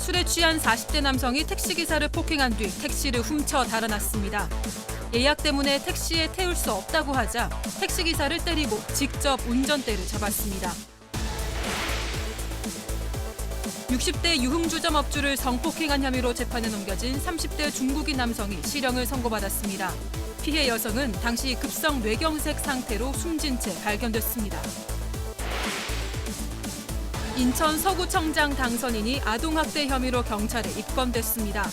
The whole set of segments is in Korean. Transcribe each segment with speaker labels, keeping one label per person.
Speaker 1: 술에 취한 40대 남성이 택시기사를 폭행한 뒤 택시를 훔쳐 달아났습니다. 예약 때문에 택시에 태울 수 없다고 하자 택시기사를 때리고 직접 운전대를 잡았습니다. 60대 유흥주점 업주를 성폭행한 혐의로 재판에 넘겨진 30대 중국인 남성이 실형을 선고받았습니다. 피해 여성은 당시 급성 뇌경색 상태로 숨진 채 발견됐습니다. 인천 서구청장 당선인이 아동학대 혐의로 경찰에 입건됐습니다.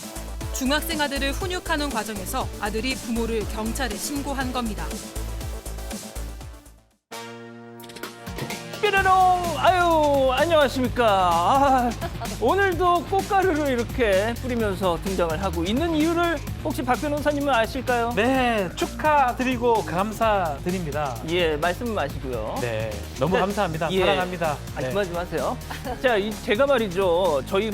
Speaker 1: 중학생 아들을 훈육하는 과정에서 아들이 부모를 경찰에 신고한 겁니다.
Speaker 2: 삐르롱! 아유, 안녕하십니까. 오늘도 꽃가루를 이렇게 뿌리면서 등장을 하고 있는 이유를 혹시 박 변호사님은 아실까요?
Speaker 3: 네, 축하드리고 감사드립니다.
Speaker 2: 예, 말씀은 마시고요.
Speaker 3: 네, 너무
Speaker 2: 네,
Speaker 3: 감사합니다.
Speaker 2: 예.
Speaker 3: 사랑합니다. 네.
Speaker 2: 그만 좀 하세요. 자, 제가 말이죠. 저희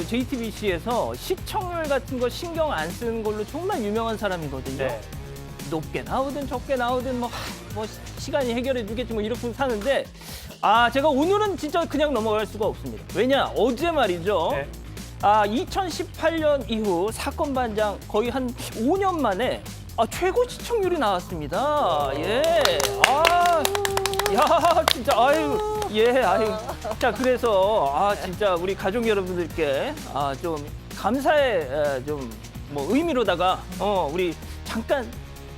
Speaker 2: JTBC에서 시청률 같은 거 신경 안 쓰는 걸로 정말 유명한 사람이거든요.
Speaker 3: 네.
Speaker 2: 높게 나오든 적게 나오든 뭐 시간이 해결해 주겠지 뭐 이렇게 사는데 제가 오늘은 진짜 그냥 넘어갈 수가 없습니다. 왜냐? 어제 말이죠.
Speaker 3: 네.
Speaker 2: 2018년 이후 사건 반장 거의 한 5년 만에 최고 시청률이 나왔습니다. 예. 야, 진짜 자, 그래서 진짜 우리 가족 여러분들께 좀 감사의 좀 뭐 의미로다가 우리 잠깐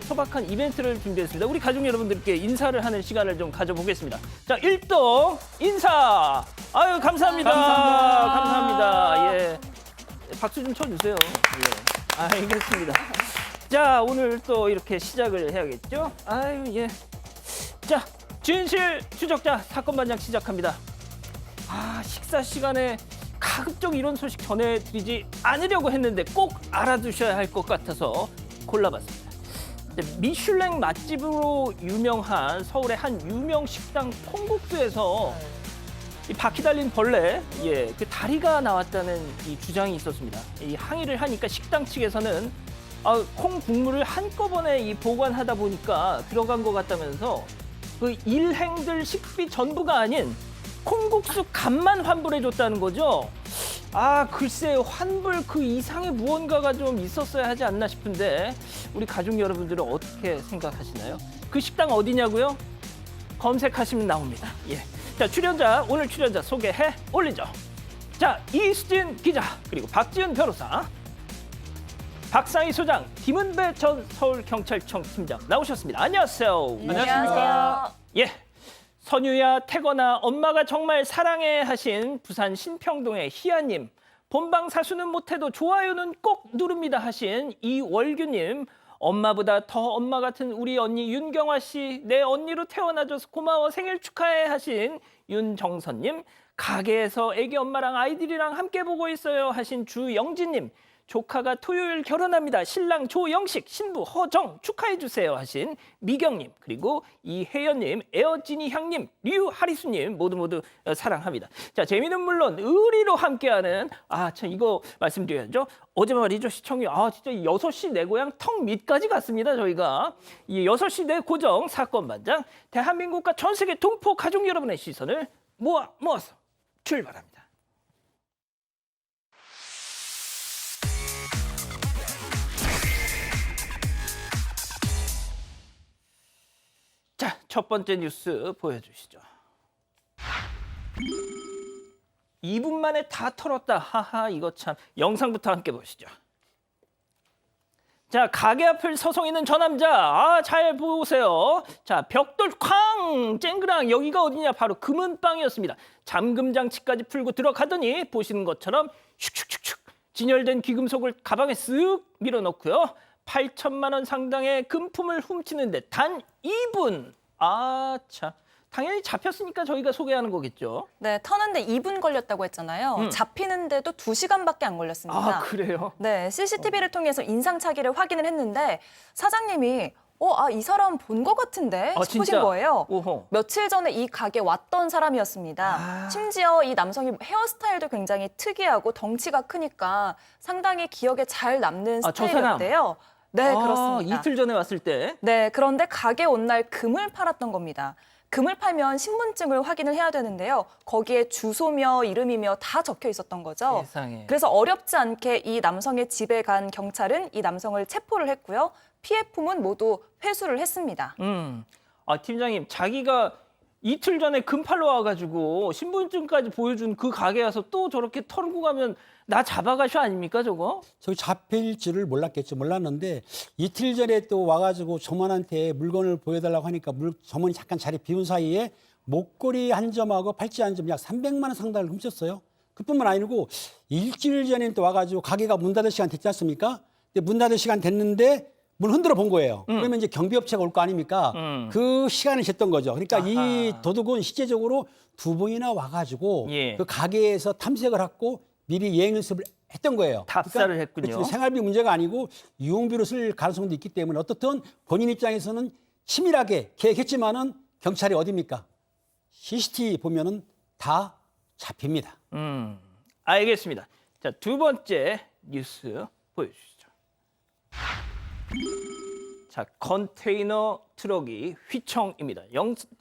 Speaker 2: 소박한 이벤트를 준비했습니다. 우리 가족 여러분들께 인사를 하는 시간을 좀 가져보겠습니다. 자, 1등 인사. 아유, 감사합니다. 감사합니다. 예. 박수 좀 쳐주세요. 예. 알겠습니다. 자, 오늘 또 이렇게 시작을 해야겠죠? 아유, 예. 자, 진실 추적자 사건 반장 시작합니다. 식사 시간에 가급적 이런 소식 전해드리지 않으려고 했는데 꼭 알아두셔야 할 것 같아서 골라봤습니다. 미슐랭 맛집으로 유명한 서울의 한 유명 식당 콩국수에서 이 바퀴 달린 벌레, 그 다리가 나왔다는 이 주장이 있었습니다. 이 항의를 하니까 식당 측에서는 콩 국물을 한꺼번에 보관하다 보니까 들어간 것 같다면서 그 일행들 식비 전부가 아닌 콩국수 값만 환불해줬다는 거죠. 글쎄요, 환불 그 이상의 무언가가 좀 있었어야 하지 않나 싶은데 우리 가족 여러분들은 어떻게 생각하시나요? 그 식당 어디냐고요? 검색하시면 나옵니다. 예. 자, 오늘 출연자 소개해 올리죠. 자, 이수진 기자, 그리고 박지은 변호사, 박상희 소장, 김은배 전 서울경찰청 팀장 나오셨습니다. 안녕하세요.
Speaker 3: 안녕하십니까.
Speaker 2: 예. 선유야, 태거나 엄마가 정말 사랑해 하신 부산 신평동의 희아님, 본방 사수는 못해도 좋아요는 꼭 누릅니다 하신 이월규님, 엄마보다 더 엄마 같은 우리 언니 윤경화 씨, 내 언니로 태어나줘서 고마워 생일 축하해 하신 윤정선님, 가게에서 애기 엄마랑 아이들이랑 함께 보고 있어요 하신 주영진님, 조카가 토요일 결혼합니다. 신랑 조영식, 신부 허정 축하해주세요 하신 미경님, 그리고 이혜연님, 에어지니 향님, 류하리수님 모두 사랑합니다. 자, 재미는 물론 의리로 함께하는 참 이거 말씀드려야죠. 어제 말이죠, 시청률 진짜 6시 내 고향 턱 밑까지 갔습니다. 저희가 이 6시 내 고정 사건 반장, 대한민국과 전 세계 동포 가족 여러분의 시선을 모아서 출발합니다. 자, 첫 번째 뉴스 보여주시죠. 2분 만에 다 털었다. 하하, 이거 참. 영상부터 함께 보시죠. 자, 가게 앞을 서성이는 저 남자. 잘 보세요. 자, 벽돌 쾅! 쨍그랑 여기가 어디냐? 바로 금은방이었습니다. 잠금 장치까지 풀고 들어가더니 보시는 것처럼 슉슉슉슉 진열된 귀금속을 가방에 쓱 밀어넣고요. 8천만 원 상당의 금품을 훔치는데 단 2분. 참. 당연히 잡혔으니까 저희가 소개하는 거겠죠.
Speaker 4: 네, 터는데 2분 걸렸다고 했잖아요. 잡히는데도 2시간밖에 안 걸렸습니다.
Speaker 2: 그래요?
Speaker 4: 네, CCTV를 통해서 인상착의를 확인을 했는데 사장님이 이 사람 본 것 같은데 싶으신
Speaker 2: 진짜?
Speaker 4: 거예요.
Speaker 2: 오호.
Speaker 4: 며칠 전에 이 가게 왔던 사람이었습니다. 심지어 이 남성이 헤어스타일도 굉장히 특이하고 덩치가 크니까 상당히 기억에 잘 남는
Speaker 2: 저 사람?
Speaker 4: 스타일이었대요. 네, 그렇습니다.
Speaker 2: 이틀 전에 왔을 때.
Speaker 4: 네, 그런데 가게 온 날 금을 팔았던 겁니다. 금을 팔면 신분증을 확인을 해야 되는데요. 거기에 주소며 이름이며 다 적혀 있었던 거죠.
Speaker 2: 세상에.
Speaker 4: 그래서 어렵지 않게 이 남성의 집에 간 경찰은 이 남성을 체포를 했고요. 피해품은 모두 회수를 했습니다.
Speaker 2: 팀장님, 자기가 이틀 전에 금 팔러 와가지고 신분증까지 보여준 그 가게 와서 또 저렇게 털고 가면 나 잡아가셔 아닙니까, 저거?
Speaker 5: 저기 잡힐 줄을 몰랐겠죠. 몰랐는데 이틀 전에 또 와가지고 점원한테 물건을 보여달라고 하니까 점원이 잠깐 자리 비운 사이에 목걸이 한 점하고 팔찌 한 점 약 300만 원 상당을 훔쳤어요. 그뿐만 아니고 일주일 전에 또 와가지고 가게가 문 닫을 시간 됐지 않습니까? 근데 문 닫을 시간 됐는데 문 흔들어 본 거예요. 그러면 이제 경비업체가 올 거 아닙니까? 그 시간을 쟀던 거죠. 그러니까 이 도둑은 실제적으로 2번이나 와가지고
Speaker 2: 예.
Speaker 5: 그 가게에서 탐색을 하고 미리 예행 연습을 했던 거예요.
Speaker 2: 답사를 했군요.
Speaker 5: 그렇죠. 생활비 문제가 아니고 유흥비로 쓸 가능성도 있기 때문에 어떻든 본인 입장에서는 치밀하게 계획했지만은 경찰이 어디입니까? CCTV 보면은 다 잡힙니다.
Speaker 2: 알겠습니다. 자, 두 번째 뉴스 보여주시죠. 자, 컨테이너 트럭이 휘청입니다.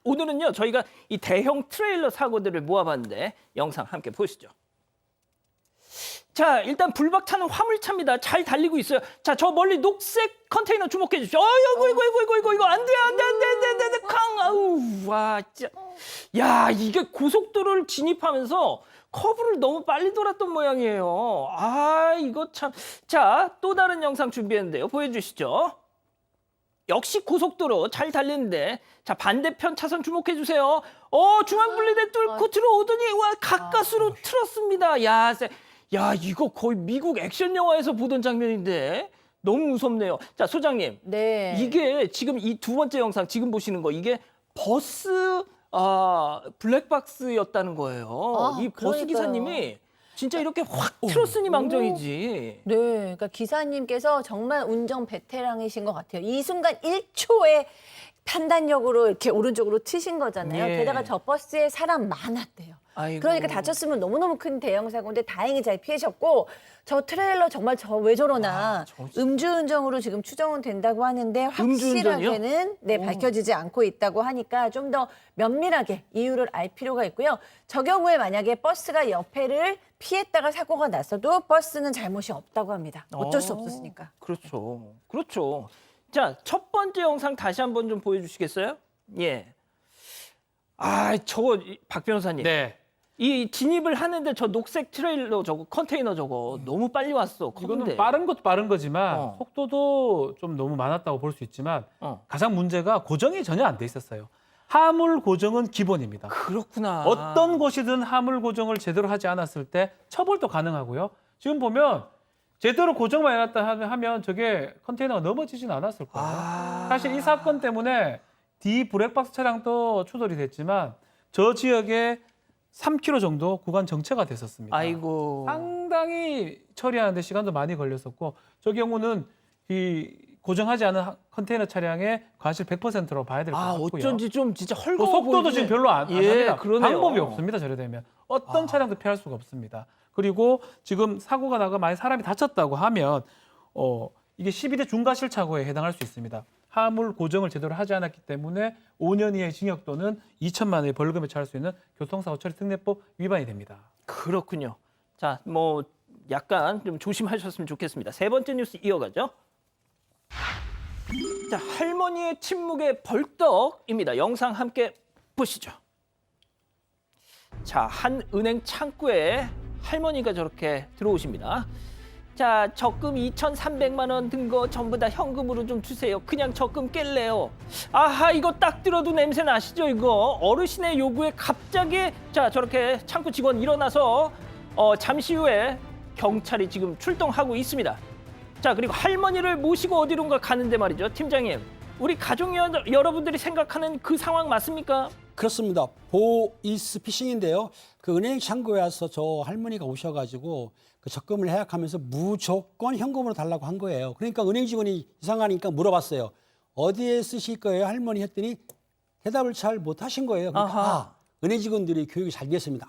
Speaker 2: 오늘은요, 저희가 이 대형 트레일러 사고들을 모아봤는데 영상 함께 보시죠. 자, 일단 불박차는 화물차입니다. 잘 달리고 있어요. 자, 저 멀리 녹색 컨테이너 주목해 주십시오. 이거 안 돼. 캉, 아우, 와, 진짜. 야, 이게 고속도로를 진입하면서 커브를 너무 빨리 돌았던 모양이에요. 아, 이거 참. 자, 또 다른 영상 준비했는데요. 보여주시죠. 역시 고속도로 잘 달리는데, 자, 반대편 차선 주목해 주세요. 중앙분리대 뚫고 들어오더니 와, 가까스로 틀었습니다. 야, 이거 거의 미국 액션 영화에서 보던 장면인데 너무 무섭네요. 자, 소장님.
Speaker 6: 네.
Speaker 2: 이게 지금 이 두 번째 영상 지금 보시는 거 이게 버스 블랙박스였다는 거예요. 이 버스
Speaker 6: 그러니까요.
Speaker 2: 기사님이 진짜 이렇게 확 틀었으니 망정이지.
Speaker 6: 네, 그러니까 기사님께서 정말 운전 베테랑이신 것 같아요. 이 순간 1초의 판단력으로 이렇게 오른쪽으로 트신 거잖아요.
Speaker 2: 예.
Speaker 6: 게다가 저 버스에 사람 많았대요.
Speaker 2: 아이고.
Speaker 6: 그러니까 다쳤으면 너무너무 큰 대형 사고인데 다행히 잘 피하셨고 저 트레일러 정말 왜 저러나 음주운전으로 지금 추정은 된다고 하는데 확실하게는 밝혀지지 않고 있다고 하니까 좀 더 면밀하게 이유를 알 필요가 있고요. 저 경우에 만약에 버스가 옆에를 피했다가 사고가 났어도 버스는 잘못이 없다고 합니다. 어쩔 수 없었으니까.
Speaker 2: 그렇죠. 자, 첫 번째 영상 다시 한번 좀 보여주시겠어요? 예. 저거 박 변호사님.
Speaker 3: 네.
Speaker 2: 이 진입을 하는데 저 녹색 트레일러 저거 컨테이너 저거 너무 빨리 왔어.
Speaker 3: 이거는
Speaker 2: 커브인데.
Speaker 3: 빠른 것도 빠른 거지만
Speaker 2: 어.
Speaker 3: 속도도 좀 너무 많았다고 볼 수 있지만
Speaker 2: 어.
Speaker 3: 가장 문제가 고정이 전혀 안 돼 있었어요. 하물 고정은 기본입니다.
Speaker 2: 그렇구나.
Speaker 3: 어떤 곳이든 하물 고정을 제대로 하지 않았을 때 처벌도 가능하고요. 지금 보면 제대로 고정만 해놨다 하면 저게 컨테이너가 넘어지진 않았을 거예요. 사실 이 사건 때문에 D 블랙박스 차량도 추돌이 됐지만 저 지역에 3km 정도 구간 정체가 됐었습니다.
Speaker 2: 아이고.
Speaker 3: 상당히 처리하는데 시간도 많이 걸렸었고 저 경우는 이 고정하지 않은 컨테이너 차량의 과실 100%로 봐야 될 것 같고요.
Speaker 2: 어쩐지 좀 진짜
Speaker 3: 뭐
Speaker 2: 헐거워
Speaker 3: 속도도
Speaker 2: 보이는데.
Speaker 3: 지금 별로 안 합니다.
Speaker 2: 그러네요.
Speaker 3: 방법이 없습니다. 저래 되면 어떤 차량도 피할 수가 없습니다. 그리고 지금 사고가 나가 만약 사람이 다쳤다고 하면 이게 12대 중과실차고에 해당할 수 있습니다. 하물 고정을 제대로 하지 않았기 때문에 5년 이하의 징역 또는 2천만 원의 벌금에 처할 수 있는 교통사고 처리 특례법 위반이 됩니다.
Speaker 2: 그렇군요. 자, 뭐 약간 좀 조심하셨으면 좋겠습니다. 세 번째 뉴스 이어가죠. 자, 할머니의 침묵에 벌떡입니다. 영상 함께 보시죠. 자, 한 은행 창구에 할머니가 저렇게 들어오십니다. 자, 적금 2,300만 원 든 거 전부 다 현금으로 좀 주세요. 그냥 적금 깰래요. 아하, 이거 딱 들어도 냄새 나시죠, 이거? 어르신의 요구에 갑자기 자, 저렇게 창구 직원 일어나서 잠시 후에 경찰이 지금 출동하고 있습니다. 자, 그리고 할머니를 모시고 어디론가 가는데 말이죠. 팀장님, 우리 가족 여러분들이 생각하는 그 상황 맞습니까?
Speaker 5: 그렇습니다. 보이스피싱인데요. 그 은행 창구에 와서 저 할머니가 오셔가지고 그 적금을 해약하면서 무조건 현금으로 달라고 한 거예요. 그러니까 은행 직원이 이상하니까 물어봤어요. 어디에 쓰실 거예요, 할머니? 했더니 대답을 잘 못하신 거예요. 그러니까 은행 직원들이 교육이 잘 됐습니다.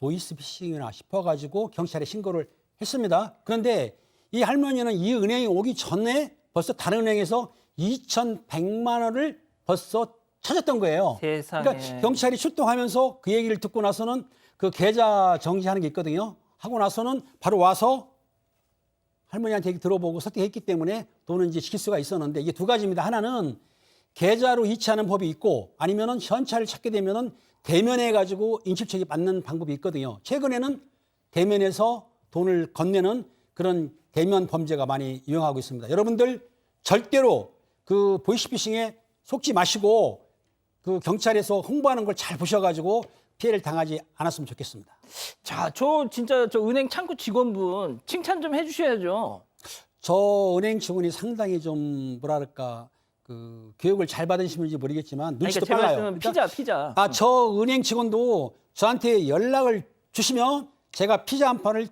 Speaker 5: 보이스피싱이나 싶어가지고 경찰에 신고를 했습니다. 그런데 이 할머니는 이 은행에 오기 전에 벌써 다른 은행에서 2,100만 원을 벌써 찾았던 거예요.
Speaker 2: 세상에.
Speaker 5: 그러니까 경찰이 출동하면서 그 얘기를 듣고 나서는 그 계좌 정지하는 게 있거든요. 하고 나서는 바로 와서 할머니한테 얘기 들어보고 설득했기 때문에 돈은 이제 지킬 수가 있었는데 이게 두 가지입니다. 하나는 계좌로 이체하는 법이 있고 아니면은 현찰을 찾게 되면은 대면해 가지고 인출책이 받는 방법이 있거든요. 최근에는 대면에서 돈을 건네는 그런 대면 범죄가 많이 유행하고 있습니다. 여러분들 절대로 그 보이스피싱에 속지 마시고 그 경찰에서 홍보하는 걸 잘 보셔가지고 피해를 당하지 않았으면 좋겠습니다.
Speaker 2: 자, 저 진짜 저 은행 창구 직원분 칭찬 좀 해주셔야죠.
Speaker 5: 저 은행 직원이 상당히 좀 뭐랄까 그 교육을 잘 받으신 분인지 모르겠지만 눈치도
Speaker 2: 그러니까
Speaker 5: 빨라요.
Speaker 2: 제가 말씀은 피자.
Speaker 5: 아, 저 은행 직원도 저한테 연락을 주시면 제가 피자 한 판을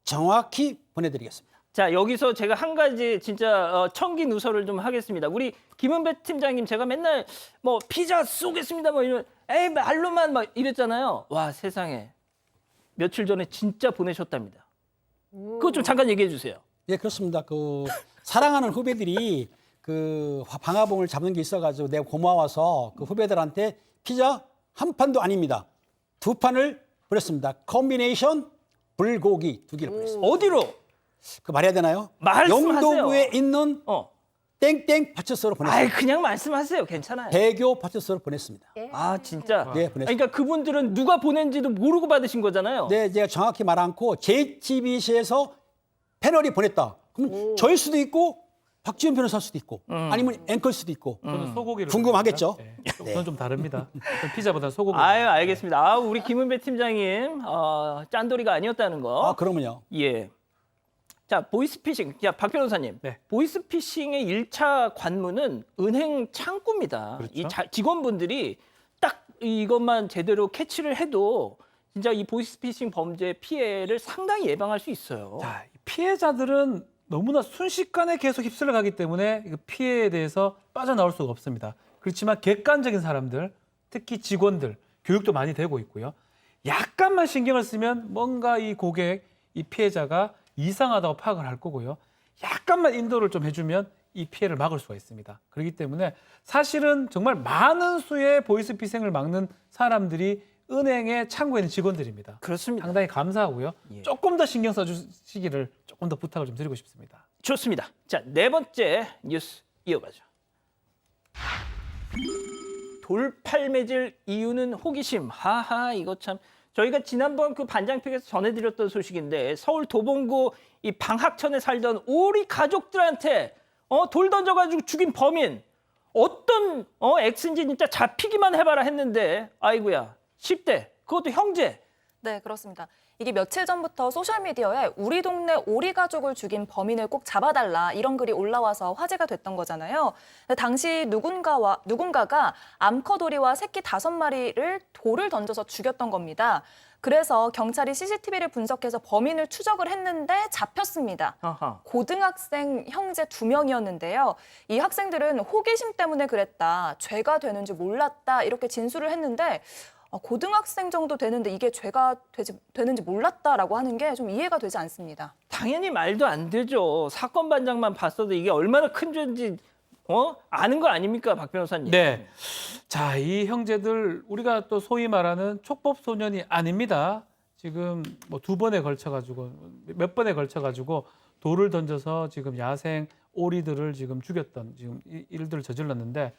Speaker 5: 정확히 보내드리겠습니다.
Speaker 2: 자, 여기서 제가 한 가지 진짜 청기 누설을 좀 하겠습니다. 우리 김은배 팀장님 제가 맨날 뭐 피자 쏘겠습니다 뭐 이런 에이 말로만 막 이랬잖아요. 와, 세상에. 며칠 전에 진짜 보내셨답니다. 그거 좀 잠깐 얘기해 주세요.
Speaker 5: 예, 그렇습니다. 그 사랑하는 후배들이 그 방화봉을 잡는 게 있어가지고 내가 고마워서 그 후배들한테 피자 한 판도 아닙니다. 두 판을 보냈습니다. 콤비네이션 불고기 두 개를 보냈습니다.
Speaker 2: 어디로?
Speaker 5: 그 말해야 되나요?
Speaker 2: 말씀하세요.
Speaker 5: 영도구에 있는 땡땡 파출소로
Speaker 2: 아이,
Speaker 5: 보냈습니다.
Speaker 2: 그냥 말씀하세요. 괜찮아요.
Speaker 5: 대교 파출소로 보냈습니다.
Speaker 2: 아, 진짜.
Speaker 5: 네, 보냈습니다.
Speaker 2: 그러니까 그분들은 누가 보낸지도 모르고 받으신 거잖아요.
Speaker 5: 네, 제가 정확히 말 않고 JTBC에서 패널이 보냈다. 그럼 저일 수도 있고 박지원 변호사일 수도 있고 아니면 앵커일 수도 있고
Speaker 3: 저는 소고기를
Speaker 5: 궁금하겠죠?
Speaker 3: 먹습니다. 네. 저는 좀 다릅니다. 저는 피자보다 소고기.
Speaker 2: 아유, 알겠습니다. 아, 우리 김은배 팀장님 짠돌이가 아니었다는 거.
Speaker 5: 아, 그러면요.
Speaker 2: 예. 자, 보이스피싱. 자, 박 변호사님.
Speaker 3: 네.
Speaker 2: 보이스피싱의 1차 관문은 은행 창구입니다.
Speaker 3: 그렇죠.
Speaker 2: 이 직원분들이 딱 이것만 제대로 캐치를 해도 진짜 이 보이스피싱 범죄 피해를 상당히 예방할 수 있어요.
Speaker 3: 자, 이 피해자들은 너무나 순식간에 계속 휩쓸려 가기 때문에 이 피해에 대해서 빠져나올 수가 없습니다. 그렇지만 객관적인 사람들, 특히 직원들, 교육도 많이 되고 있고요. 약간만 신경을 쓰면 뭔가 이 고객, 이 피해자가 이상하다고 파악을 할 거고요. 약간만 인도를 좀 해주면 이 피해를 막을 수가 있습니다. 그렇기 때문에 사실은 정말 많은 수의 보이스피싱을 막는 사람들이 은행의 창구에 있는 직원들입니다.
Speaker 2: 그렇습니다.
Speaker 3: 상당히 감사하고요.
Speaker 2: 예.
Speaker 3: 조금 더 신경 써주시기를 조금 더 부탁을 좀 드리고 싶습니다.
Speaker 2: 좋습니다. 자, 네 번째 뉴스 이어가죠. 돌팔매질 이유는 호기심. 하하, 이거 참. 저희가 지난번 그 반장픽에서 전해드렸던 소식인데 서울 도봉구 이 방학천에 살던 오리 가족들한테 돌 던져가지고 죽인 범인 어떤 X인지 진짜 잡히기만 해봐라 했는데 아이고야 10대 그것도 형제.
Speaker 4: 네, 그렇습니다. 이게 며칠 전부터 소셜미디어에 우리 동네 오리 가족을 죽인 범인을 꼭 잡아달라 이런 글이 올라와서 화제가 됐던 거잖아요. 근데 당시 누군가가 암컷 오리와 새끼 5마리를 돌을 던져서 죽였던 겁니다. 그래서 경찰이 CCTV를 분석해서 범인을 추적을 했는데 잡혔습니다.
Speaker 2: 아하.
Speaker 4: 고등학생 형제 2명이었는데요. 이 학생들은 호기심 때문에 그랬다, 죄가 되는지 몰랐다 이렇게 진술을 했는데 고등학생 정도 되는데 이게 죄가 되는지 몰랐다라고 하는 게 좀 이해가 되지 않습니다.
Speaker 2: 당연히 말도 안 되죠. 사건 반장만 봤어도 이게 얼마나 큰 죄인지 아는 거 아닙니까, 박 변호사님?
Speaker 3: 네. 자, 이 형제들 우리가 또 소위 말하는 촉법 소년이 아닙니다. 지금 뭐 2번에 걸쳐가지고 몇 번에 걸쳐가지고 돌을 던져서 지금 야생 오리들을 지금 죽였던 지금 일들을 저질렀는데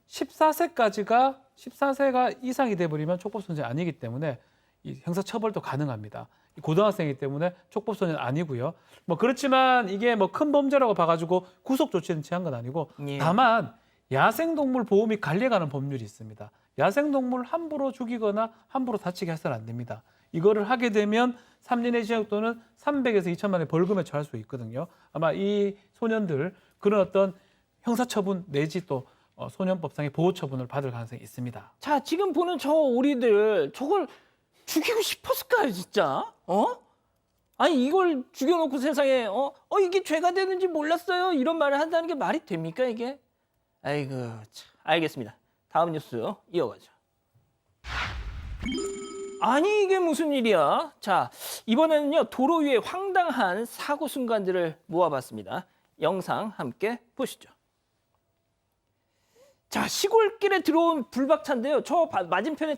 Speaker 3: 14세가 이상이 돼버리면 촉법소년이 아니기 때문에 이 형사처벌도 가능합니다. 고등학생이기 때문에 촉법소년 아니고요. 뭐 그렇지만 이게 뭐 큰 범죄라고 봐가지고 구속 조치는 취한 건 아니고
Speaker 2: 예.
Speaker 3: 다만 야생동물 보호 및 관리에 관한 법률이 있습니다. 야생동물 함부로 죽이거나 함부로 다치게 해서는 안 됩니다. 이거를 하게 되면 3년의 징역 또는 300에서 2천만 원의 벌금에 처할 수 있거든요. 아마 이 소년들 그런 어떤 형사처분 내지 또 소년법상의 보호처분을 받을 가능성이 있습니다.
Speaker 2: 자, 지금 보는 저 오리들 저걸 죽이고 싶었을까요, 진짜? 아니 이걸 죽여놓고 세상에 이게 죄가 되는지 몰랐어요 이런 말을 한다는 게 말이 됩니까 이게? 아이고 참. 알겠습니다. 다음 뉴스 이어가죠. 아니 이게 무슨 일이야? 자, 이번에는요 도로 위의 황당한 사고 순간들을 모아봤습니다. 영상 함께 보시죠. 자, 시골길에 들어온 불박차인데요. 저 맞은편에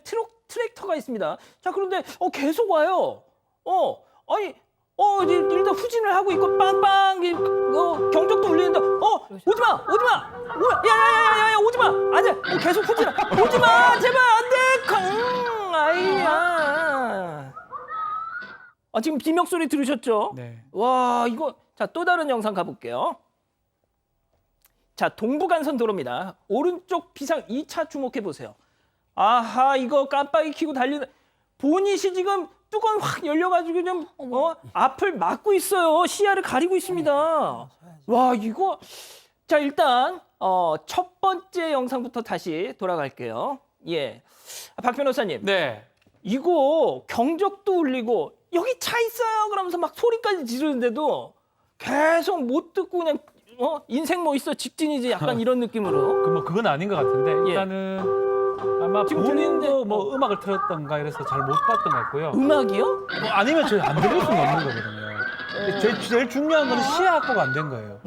Speaker 2: 트랙터가 있습니다. 자, 그런데 계속 와요. 아니, 일단 후진을 하고 있고 빵빵 경적도 울리는데 오지 마. 야야야야야 오지 마. 안 돼. 계속 후진. 오지 마. 제발 안 돼. 아이야. 지금 비명 소리 들으셨죠?
Speaker 3: 네.
Speaker 2: 와, 이거 자, 또 다른 영상 가볼게요. 자, 동부간선 도로입니다. 오른쪽 비상 2차 주목해 보세요. 아하, 이거 깜빡이 켜고 달리는 보닛이 지금 뚜껑이 확 열려가지고 좀 앞을 막고 있어요. 시야를 가리고 있습니다. 와, 이거 자, 일단 첫 번째 영상부터 다시 돌아갈게요. 예, 박 변호사님.
Speaker 3: 네.
Speaker 2: 이거 경적도 울리고 여기 차 있어요 그러면서 막 소리까지 지르는데도 계속 못 듣고 그냥 인생 뭐 있어 직진이지 약간 이런 느낌으로.
Speaker 3: 그건 아닌 것 같은데 일단은 아마
Speaker 2: 지금
Speaker 3: 본인도
Speaker 2: 들리는데,
Speaker 3: 뭐 음악을 틀었던가 이래서 잘 못 봤던 것 같고요.
Speaker 2: 음악이요?
Speaker 3: 뭐 아니면 저희 안 들릴 수는 없는 거거든요. 제일 중요한 거는 시야 확보가 안 된 거예요.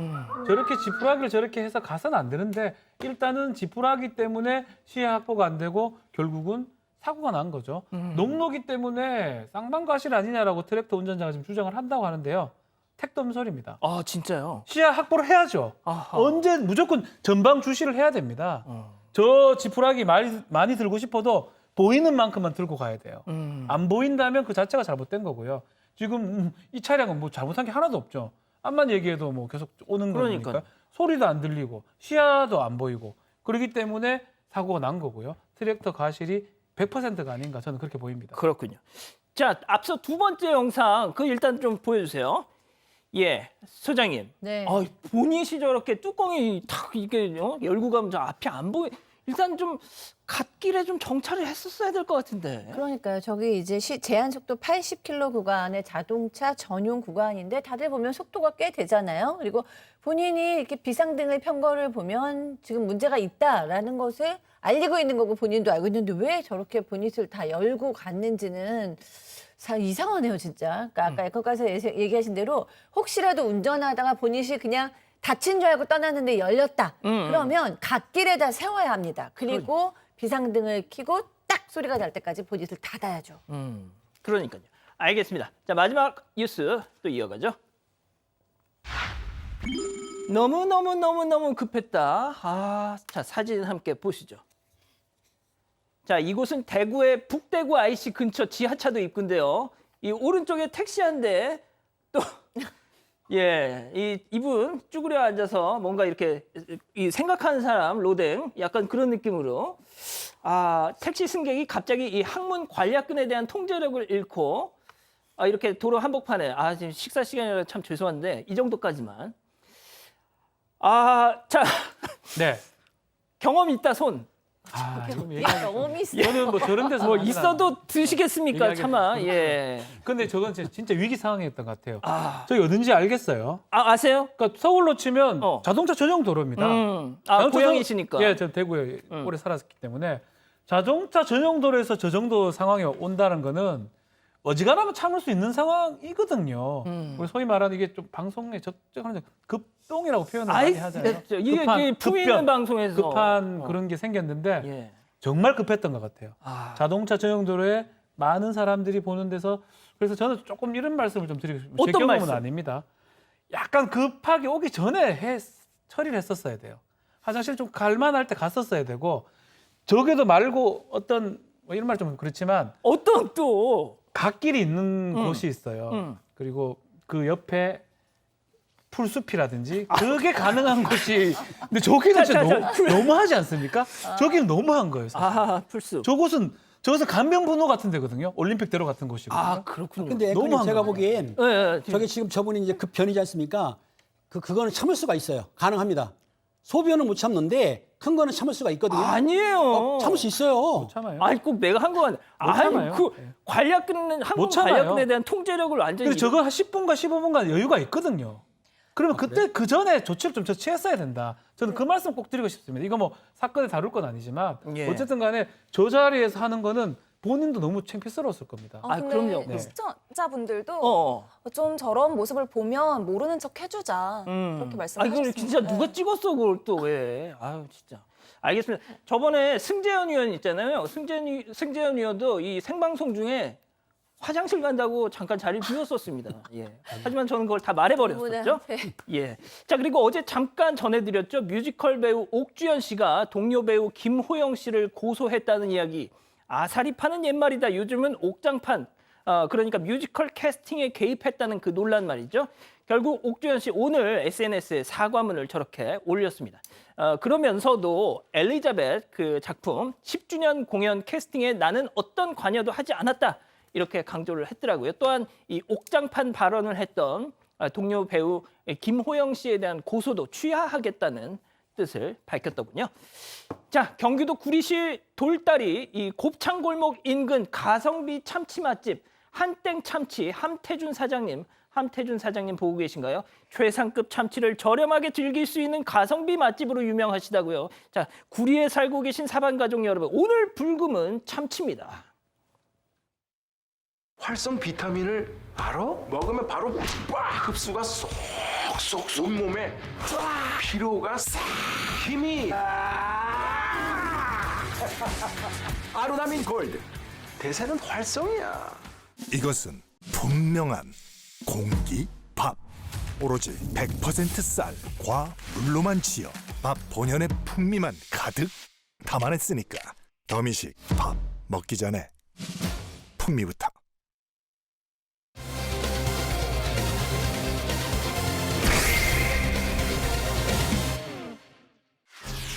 Speaker 3: 저렇게 지푸라기를 저렇게 해서 가서는 안 되는데 일단은 지푸라기 때문에 시야 확보가 안 되고 결국은 사고가 난 거죠. 녹록이 때문에 쌍방과실 아니냐라고 트랙터 운전자가 지금 주장을 한다고 하는데요. 택덤설입니다.
Speaker 2: 아, 진짜요?
Speaker 3: 시야 확보를 해야죠.
Speaker 2: 아하.
Speaker 3: 언제 무조건 전방 주시를 해야 됩니다. 저 지푸라기 많이 들고 싶어도 보이는 만큼만 들고 가야 돼요. 안 보인다면 그 자체가 잘못된 거고요. 지금 이 차량은 뭐 잘못한 게 하나도 없죠. 앞만 얘기해도 뭐 계속 오는 거니까
Speaker 2: 그러니까요.
Speaker 3: 소리도 안 들리고 시야도 안 보이고 그렇기 때문에 사고가 난 거고요. 트랙터 과실이 100%가 아닌가 저는 그렇게 보입니다.
Speaker 2: 그렇군요. 자, 앞서 두 번째 영상 일단 좀 보여주세요. 예, 소장님.
Speaker 6: 네.
Speaker 2: 보닛이 저렇게 뚜껑이 탁 이게 열고 가면 저 앞이 안 보이. 일단 좀 갓길에 좀 정차를 했었어야 될 것 같은데.
Speaker 6: 그러니까요. 저기 이제 제한 속도 80km 구간의 자동차 전용 구간인데 다들 보면 속도가 꽤 되잖아요. 그리고 본인이 이렇게 비상등을 편 거를 보면 지금 문제가 있다라는 것을 알리고 있는 거고 본인도 알고 있는데 왜 저렇게 보닛을 다 열고 갔는지는 이상하네요, 진짜. 그러니까 아까 에커가서 얘기하신 대로 혹시라도 운전하다가 보닛이 그냥 닫힌 줄 알고 떠났는데 열렸다. 그러면 갓길에다 세워야 합니다. 그리고 비상등을 켜고 딱 소리가 날 때까지 보닛을 닫아야죠.
Speaker 2: 그러니까요. 알겠습니다. 자, 마지막 뉴스 또 이어가죠. 너무 급했다. 자, 사진 함께 보시죠. 자, 이곳은 대구의 북대구 IC 근처 지하차도 입구인데요. 이 오른쪽에 택시 한 대 또 이분 쭈그려 앉아서 뭔가 이렇게 생각하는 사람 로댕 약간 그런 느낌으로 택시 승객이 갑자기 이 항문 관략근에 대한 통제력을 잃고 이렇게 도로 한복판에 지금 식사 시간이라 참 죄송한데 이 정도까지만 자
Speaker 3: 네.
Speaker 2: 경험 있다 손.
Speaker 3: 지금
Speaker 6: 경험이 있어요.
Speaker 3: 저는 뭐 저런 데서
Speaker 2: 뭐 있어도 드시겠습니까? 차마. 예.
Speaker 3: 근데 저건 진짜 위기 상황이었던 것 같아요. 저기 어딘지 알겠어요.
Speaker 2: 아세요?
Speaker 3: 그러니까 서울로 치면 자동차 전용 도로입니다. 자동차
Speaker 2: 고향이시니까.
Speaker 3: 예, 저 대구에 오래 살았기 때문에 자동차 전용 도로에서 저 정도 상황이 온다는 거는 어지간하면 참을 수 있는 상황이거든요. 우리 소위 말하는 이게 좀 방송에 적절한 급동이라고 표현을 많이 하잖아요.
Speaker 2: 이게 풀리는 방송에서
Speaker 3: 급한 그런 게 생겼는데
Speaker 2: 예.
Speaker 3: 정말 급했던 것 같아요. 자동차 전용 도로에 많은 사람들이 보는 데서 그래서 저는 조금 이런 말씀을 좀 드리고 싶습니다. 제
Speaker 2: 어떤
Speaker 3: 경험은
Speaker 2: 말씀?
Speaker 3: 아닙니다. 약간 급하게 오기 전에 처리를 했었어야 돼요. 화장실 좀 갈만할 때 갔었어야 되고 저게도 말고 어떤 뭐 이런 말 좀 그렇지만
Speaker 2: 어떤 또
Speaker 3: 갓길이 있는 곳이 있어요. 그리고 그 옆에 풀숲이라든지 그게 가능한 곳이 근데 저기는 진짜 너무하지 않습니까? 저기는 너무한 거예요. 사실.
Speaker 2: 풀숲.
Speaker 3: 저것은 간병분호 같은 데거든요. 올림픽대로 같은 곳이거든요.
Speaker 2: 그렇군요.
Speaker 5: 근데
Speaker 3: 너무
Speaker 5: 앵커님 제가
Speaker 3: 한가해요.
Speaker 5: 보기엔
Speaker 2: 예.
Speaker 5: 저게 지금 저분이 이제 급변이지 않습니까? 그거는 참을 수가 있어요. 가능합니다. 소변은 못 참는데 큰 거는 참을 수가 있거든요.
Speaker 2: 아니에요.
Speaker 5: 참을 수 있어요.
Speaker 3: 참아요.
Speaker 2: 꼭 내가 한 거 아니.
Speaker 3: 참아요.
Speaker 2: 관략근은 항문
Speaker 3: 못 참아요.
Speaker 2: 관략근에 대한 통제력을 완전히.
Speaker 3: 근데 저거 한 10분간 15분간 여유가 있거든요. 그러면 그때 그 전에 조치를 좀 취했어야 된다. 저는 그 말씀 꼭 드리고 싶습니다. 이거 뭐 사건에 다룰 건 아니지만
Speaker 2: 예.
Speaker 3: 어쨌든 간에 저 자리에서 하는 거는 본인도 너무 창피스러웠을 겁니다.
Speaker 4: 근데
Speaker 2: 그럼요.
Speaker 3: 네.
Speaker 4: 시청자분들도 좀 저런 모습을 보면 모르는 척 해주자 그렇게 말씀하셨습니다.
Speaker 2: 이걸 진짜 누가 찍었어 그걸 또 왜? 진짜. 알겠습니다. 저번에 승재현 의원 있잖아요. 승재현 의원도 이 생방송 중에 화장실 간다고 잠깐 자리를 비웠었습니다. 예. 하지만 저는 그걸 다 말해버렸었죠. 예. 자, 그리고 어제 잠깐 전해드렸죠. 뮤지컬 배우 옥주현 씨가 동료 배우 김호영 씨를 고소했다는 이야기. 아사리 파는 옛말이다. 요즘은 옥장판. 그러니까 뮤지컬 캐스팅에 개입했다는 그 논란 말이죠. 결국 옥주현 씨 오늘 SNS에 사과문을 저렇게 올렸습니다. 그러면서도 엘리자벳 그 작품 10주년 공연 캐스팅에 나는 어떤 관여도 하지 않았다. 이렇게 강조를 했더라고요. 또한 이 옥장판 발언을 했던 동료 배우 김호영 씨에 대한 고소도 취하하겠다는 뜻을 밝혔더군요. 자, 경기도 구리시 돌다리 이 곱창골목 인근 가성비 참치 맛집 한땡 참치 함태준 사장님 보고 계신가요? 최상급 참치를 저렴하게 즐길 수 있는 가성비 맛집으로 유명하시다고요. 자, 구리에 살고 계신 사반 가족 여러분, 오늘 불금은 참치입니다.
Speaker 7: 활성 비타민을 알아? 먹으면 바로 빡 흡수가 쏙쏙 온몸에 쫙 피로가 싹 힘이 아로나민 골드 대세는 활성이야.
Speaker 8: 이것은 분명한 공기밥. 오로지 100% 쌀과 물로만 지어 밥 본연의 풍미만 가득 담아냈으니까 더미식 밥 먹기 전에 풍미부터.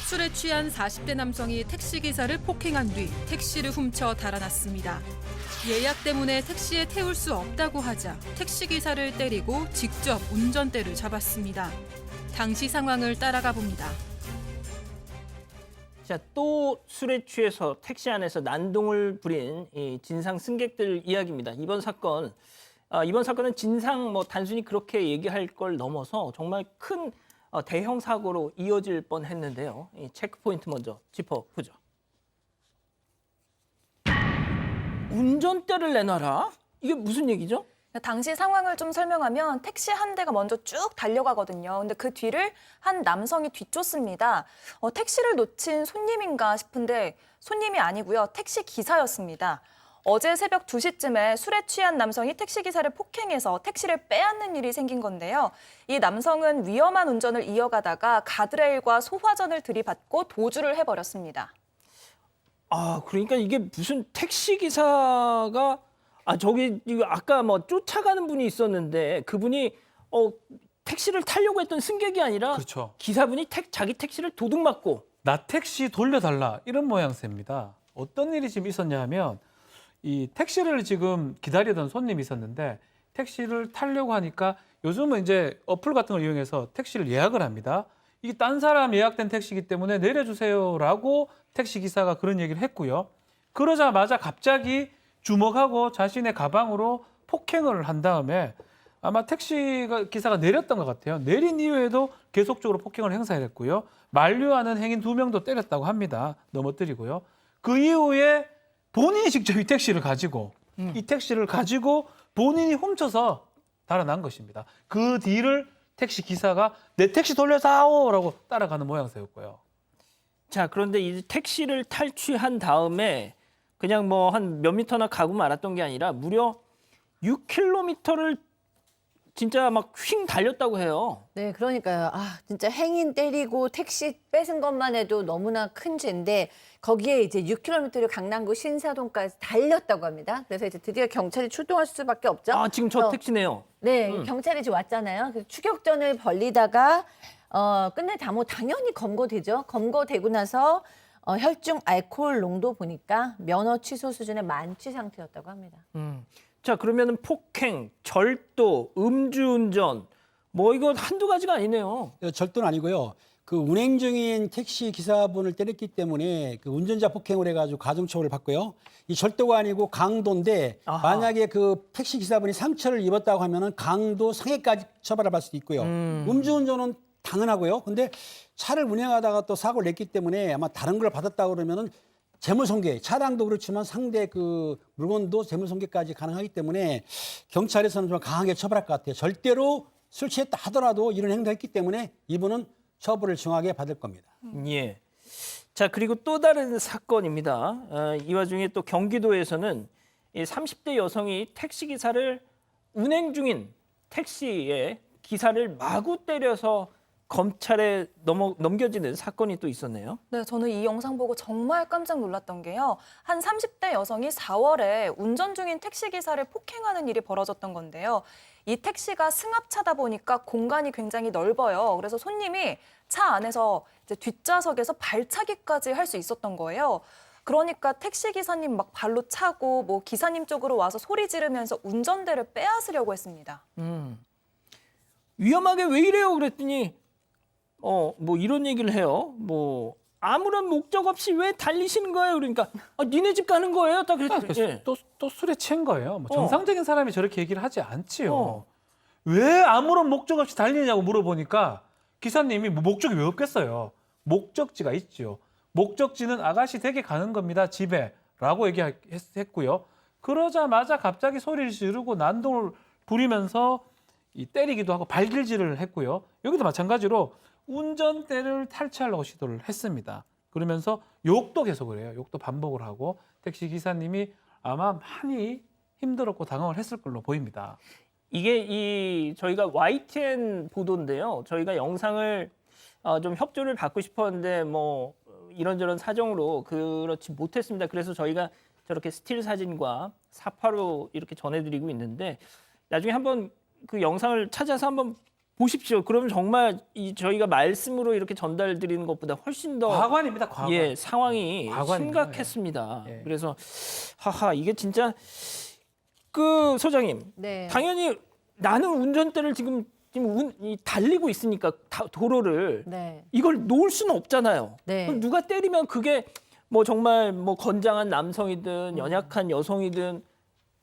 Speaker 1: 술에 취한 40대 남성이 택시기사를 폭행한 뒤 택시를 훔쳐 달아났습니다. 예약 때문에 택시에 태울 수 없다고 하자 택시기사를 때리고 직접 운전대를 잡았습니다. 당시 상황을 따라가 봅니다.
Speaker 2: 자, 또 술에 취해서 택시 안에서 난동을 부린 이 진상 승객들 이야기입니다. 이번 사건은 진상 단순히 그렇게 얘기할 걸 넘어서 정말 큰 대형 사고로 이어질 뻔했는데요. 이 체크 포인트 먼저 짚어보죠. 운전대를 내놔라? 이게 무슨 얘기죠?
Speaker 4: 당시 상황을 좀 설명하면 택시 한 대가 먼저 쭉 달려가거든요. 근데 그 뒤를 한 남성이 뒤쫓습니다. 택시를 놓친 손님인가 싶은데 손님이 아니고요. 택시 기사였습니다. 어제 새벽 2시쯤에 술에 취한 남성이 택시기사를 폭행해서 택시를 빼앗는 일이 생긴 건데요. 이 남성은 위험한 운전을 이어가다가 가드레일과 소화전을 들이받고 도주를 해버렸습니다.
Speaker 2: 그러니까 이게 무슨 택시기사가 이거 아까 쫓아가는 분이 있었는데 그분이 택시를 타려고 했던 승객이 아니라
Speaker 3: 그렇죠.
Speaker 2: 기사분이 자기 택시를 도둑 맞고
Speaker 3: 나 택시 돌려달라 이런 모양새입니다. 어떤 일이 지금 있었냐 하면 이 택시를 지금 기다리던 손님이 있었는데 택시를 타려고 하니까 요즘은 이제 어플 같은 걸 이용해서 택시를 예약을 합니다. 이게 딴 사람 예약된 택시이기 때문에 내려주세요라고 택시기사가 그런 얘기를 했고요. 그러자마자 갑자기 주먹하고 자신의 가방으로 폭행을 한 다음에 아마 택시기사가 내렸던 것 같아요. 내린 이후에도 계속적으로 폭행을 행사했고요. 만류하는 행인 2명도 때렸다고 합니다. 넘어뜨리고요. 그 이후에 본인이 직접 이 택시를 가지고 본인이 훔쳐서 달아난 것입니다. 그 뒤를 택시 기사가 내 택시 돌려다오라고 따라가는 모양새였고요.
Speaker 2: 자, 그런데 이 택시를 탈취한 다음에 그냥 한 몇 미터나 가고 말았던 게 아니라 무려 6km를 진짜 막 휙 달렸다고 해요.
Speaker 6: 네, 그러니까요. 진짜 행인 때리고 택시 뺏은 것만 해도 너무나 큰 죄인데 거기에 이제 6km를 강남구 신사동까지 달렸다고 합니다. 그래서 이제 드디어 경찰이 출동할 수밖에 없죠.
Speaker 2: 지금 저 택시네요.
Speaker 6: 네, 경찰이 지금 왔잖아요. 그래서 추격전을 벌리다가 끝내 당연히 검거되죠. 검거되고 나서 혈중 알코올 농도 보니까 면허 취소 수준의 만취 상태였다고 합니다.
Speaker 2: 자, 그러면은 폭행, 절도, 음주운전 이거 한두 가지가 아니네요.
Speaker 5: 절도는 아니고요. 그 운행 중인 택시 기사분을 때렸기 때문에 그 운전자 폭행을 해가지고 가중처벌을 받고요. 이 절도가 아니고 강도인데 만약에 그 택시 기사분이 상처를 입었다고 하면은 강도 상해까지 처벌을 받을 수도 있고요. 음주운전은 당연하고요. 근데 차를 운행하다가 또 사고를 냈기 때문에 아마 다른 걸 받았다고 그러면은 재물손괴, 차량도 그렇지만 상대 그 물건도 재물손괴까지 가능하기 때문에 경찰에서는 좀 강하게 처벌할 것 같아요. 절대로 술 취했다 하더라도 이런 행동을 했기 때문에 이분은 처벌을 중하게 받을 겁니다.
Speaker 2: 예. 자, 그리고 또 다른 사건입니다. 이 와중에 또 경기도에서는 이 30대 여성이 택시 기사를 운행 중인 택시의 기사를 마구 때려서 검찰에 넘겨지는 사건이 또 있었네요.
Speaker 4: 네, 저는 이 영상 보고 정말 깜짝 놀랐던 게요. 한 30대 여성이 4월에 운전 중인 택시기사를 폭행하는 일이 벌어졌던 건데요. 이 택시가 승합차다 보니까 공간이 굉장히 넓어요. 그래서 손님이 차 안에서 이제 뒷좌석에서 발차기까지 할 수 있었던 거예요. 그러니까 택시기사님 막 발로 차고 뭐 기사님 쪽으로 와서 소리 지르면서 운전대를 빼앗으려고 했습니다.
Speaker 2: 위험하게 왜 이래요? 그랬더니 뭐 이런 얘기를 해요. 뭐 아무런 목적 없이 왜 달리시는 거예요? 그러니까 니네 집 가는 거예요? 딱 그랬더니 예.
Speaker 3: 또 술에 취한 거예요. 뭐 정상적인 사람이 저렇게 얘기를 하지 않지요. 왜 아무런 목적 없이 달리냐고 물어보니까 기사님이 뭐 목적이 왜 없겠어요. 목적지가 있지요. 목적지는 아가씨 댁에 가는 겁니다. 집에. 라고 얘기했고요. 그러자마자 갑자기 소리를 지르고 난동을 부리면서 때리기도 하고 발길질을 했고요. 여기도 마찬가지로 운전대를 탈취하려고 시도를 했습니다. 그러면서 욕도 계속을 해요. 욕도 반복을 하고 택시 기사님이 아마 많이 힘들었고 당황을 했을 걸로 보입니다.
Speaker 2: 이게 저희가 YTN 보도인데요. 저희가 영상을 좀 협조를 받고 싶었는데 뭐 이런저런 사정으로 그렇지 못했습니다. 그래서 저희가 저렇게 스틸 사진과 사파로 이렇게 전해드리고 있는데 나중에 한번 그 영상을 찾아서 한번 보십시오. 그러면 정말 저희가 말씀으로 이렇게 전달드리는 것보다 훨씬 더
Speaker 3: 과관입니다. 과관.
Speaker 2: 예, 상황이
Speaker 3: 과관입니다.
Speaker 2: 심각했습니다.
Speaker 3: 예.
Speaker 2: 그래서 이게 진짜 그 소장님
Speaker 6: 네.
Speaker 2: 당연히 나는 운전대를 지금 달리고 있으니까 도로를
Speaker 6: 네.
Speaker 2: 이걸 놓을 수는 없잖아요.
Speaker 6: 네.
Speaker 2: 그럼 누가 때리면 그게 뭐 정말 뭐 건장한 남성이든 연약한 여성이든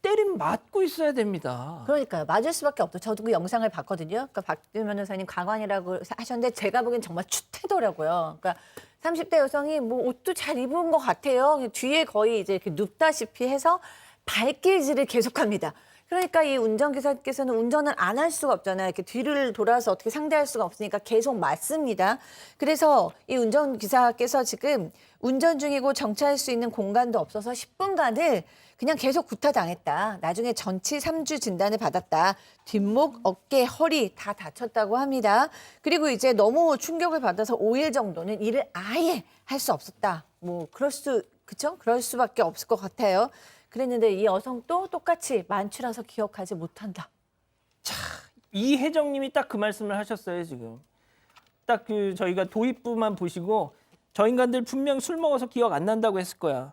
Speaker 2: 때리면 맞고 있어야 됩니다.
Speaker 6: 그러니까요. 맞을 수밖에 없죠. 저도 그 영상을 봤거든요. 그러니까 박준 변호사님 가관이라고 하셨는데 제가 보기엔 정말 추태더라고요. 그러니까 30대 여성이 뭐 옷도 잘 입은 것 같아요. 뒤에 거의 이제 이렇게 눕다시피 해서 발길질을 계속합니다. 그러니까 이 운전기사께서는 운전을 안 할 수가 없잖아요. 이렇게 뒤를 돌아서 어떻게 상대할 수가 없으니까 계속 맞습니다. 그래서 이 운전기사께서 지금 운전 중이고 정차할 수 있는 공간도 없어서 10분간을 그냥 계속 구타당했다. 나중에 전치 3주 진단을 받았다. 뒷목, 어깨, 허리 다 다쳤다고 합니다. 그리고 이제 너무 충격을 받아서 5일 정도는 일을 아예 할 수 없었다. 뭐 그쵸? 그럴 수밖에 없을 것 같아요. 그랬는데 이 여성도 똑같이 만취라서 기억하지 못한다.
Speaker 2: 이혜정님이 딱 그 말씀을 하셨어요 지금. 딱 그 저희가 도입부만 보시고 저 인간들 분명 술 먹어서 기억 안 난다고 했을 거야.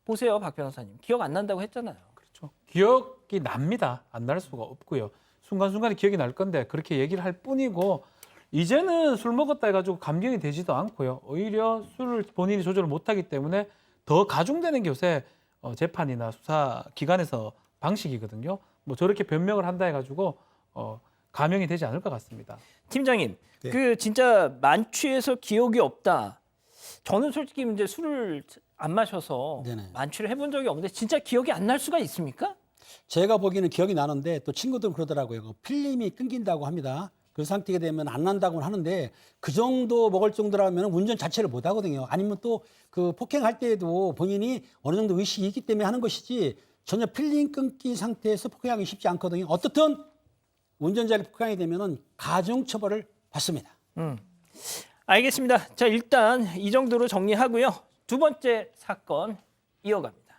Speaker 2: 보세요 박 변호사님. 기억 안 난다고 했잖아요.
Speaker 3: 그렇죠. 기억이 납니다. 안 날 수가 없고요. 순간순간에 기억이 날 건데 그렇게 얘기를 할 뿐이고 이제는 술 먹었다 해가지고 감경이 되지도 않고요. 오히려 술을 본인이 조절을 못하기 때문에 더 가중되는 게 요새 재판이나 수사 기관에서 방식이거든요. 뭐 저렇게 변명을 한다 해가지고 감형이 되지 않을 것 같습니다.
Speaker 2: 팀장님,
Speaker 5: 네.
Speaker 2: 그 진짜 만취해서 기억이 없다. 저는 솔직히 이제 술을 안 마셔서
Speaker 5: 네네.
Speaker 2: 만취를 해본 적이 없는데 진짜 기억이 안 날 수가 있습니까?
Speaker 5: 제가 보기에는 기억이 나는데 또 친구들은 그러더라고요. 그 필름이 끊긴다고 합니다. 그 상태가 되면 안 난다고는 하는데 그 정도 먹을 정도라면 운전 자체를 못 하거든요. 아니면 또 그 폭행할 때에도 본인이 어느 정도 의식이 있기 때문에 하는 것이지 전혀 필름 끊기 상태에서 폭행하기 쉽지 않거든요. 어떻든 운전자를 폭행하게 되면은 가중 처벌을 받습니다.
Speaker 2: 알겠습니다. 자, 일단 이 정도로 정리하고요. 두 번째 사건 이어갑니다.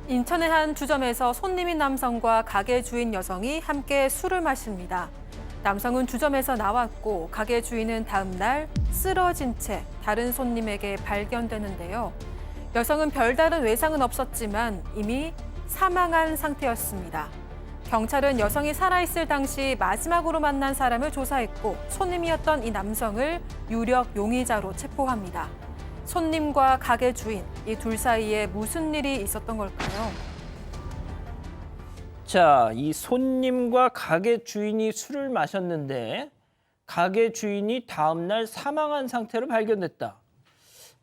Speaker 1: 인천의 한 주점에서 손님인 남성과 가게 주인 여성이 함께 술을 마십니다. 남성은 주점에서 나왔고 가게 주인은 다음 날 쓰러진 채 다른 손님에게 발견되는데요. 여성은 별다른 외상은 없었지만 이미 사망한 상태였습니다. 경찰은 여성이 살아있을 당시 마지막으로 만난 사람을 조사했고 손님이었던 이 남성을 유력 용의자로 체포합니다. 손님과 가게 주인, 이 둘 사이에 무슨 일이 있었던 걸까요?
Speaker 2: 자, 이 손님과 가게 주인이 술을 마셨는데 가게 주인이 다음 날 사망한 상태로 발견됐다.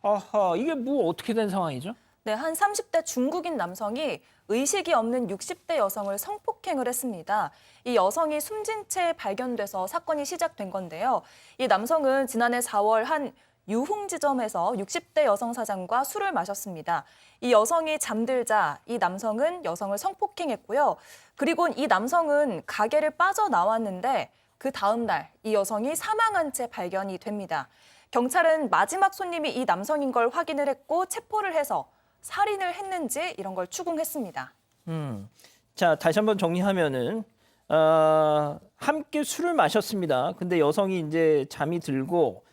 Speaker 2: 아하, 이게 뭐 어떻게 된 상황이죠?
Speaker 4: 네, 한 30대 중국인 남성이 의식이 없는 60대 여성을 성폭행을 했습니다. 이 여성이 숨진 채 발견돼서 사건이 시작된 건데요. 이 남성은 지난해 4월 한 유흥지점에서 60대 여성 사장과 술을 마셨습니다. 이 여성이 잠들자 이 남성은 여성을 성폭행했고요. 그리고 이 남성은 가게를 빠져나왔는데 그 다음 날 이 여성이 사망한 채 발견이 됩니다. 경찰은 마지막 손님이 이 남성인 걸 확인을 했고 체포를 해서 살인을 했는지 이런 걸 추궁했습니다.
Speaker 2: 자, 다시 한번 정리하면은 함께 술을 마셨습니다. 근데 여성이 이제 잠이 들고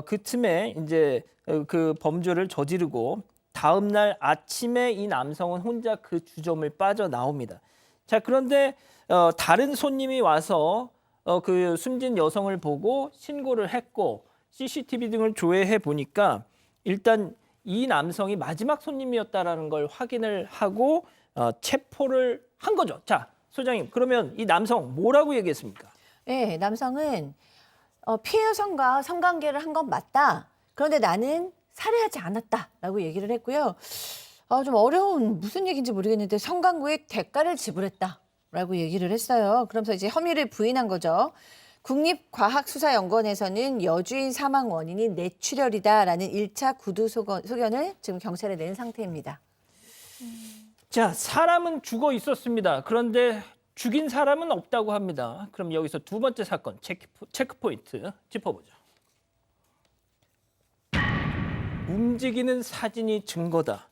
Speaker 2: 그 틈에 이제 그 범죄를 저지르고 다음 날 아침에 이 남성은 혼자 그 주점을 빠져나옵니다. 자, 그런데 다른 손님이 와서 그 숨진 여성을 보고 신고를 했고 CCTV 등을 조회해 보니까 일단 이 남성이 마지막 손님이었다라는 걸 확인을 하고 체포를 한 거죠. 자, 소장님, 그러면 이 남성 뭐라고 얘기했습니까?
Speaker 6: 네, 남성은 피해 여성과 성관계를 한 건 맞다. 그런데 나는 살해하지 않았다라고 얘기를 했고요. 좀 어려운 무슨 얘기인지 모르겠는데 성관계의 대가를 지불했다라고 얘기를 했어요. 그러면서 이제 혐의를 부인한 거죠. 국립과학수사연구원에서는 여주인 사망 원인이 뇌출혈이다라는 1차 구두 소견을 지금 경찰에 낸 상태입니다.
Speaker 2: 자, 사람은 죽어 있었습니다. 그런데 죽인 사람은 없다고 합니다. 그럼 여기서 두 번째 사건 체크 포인트 짚어보죠. 움직이는 사진이 증거다.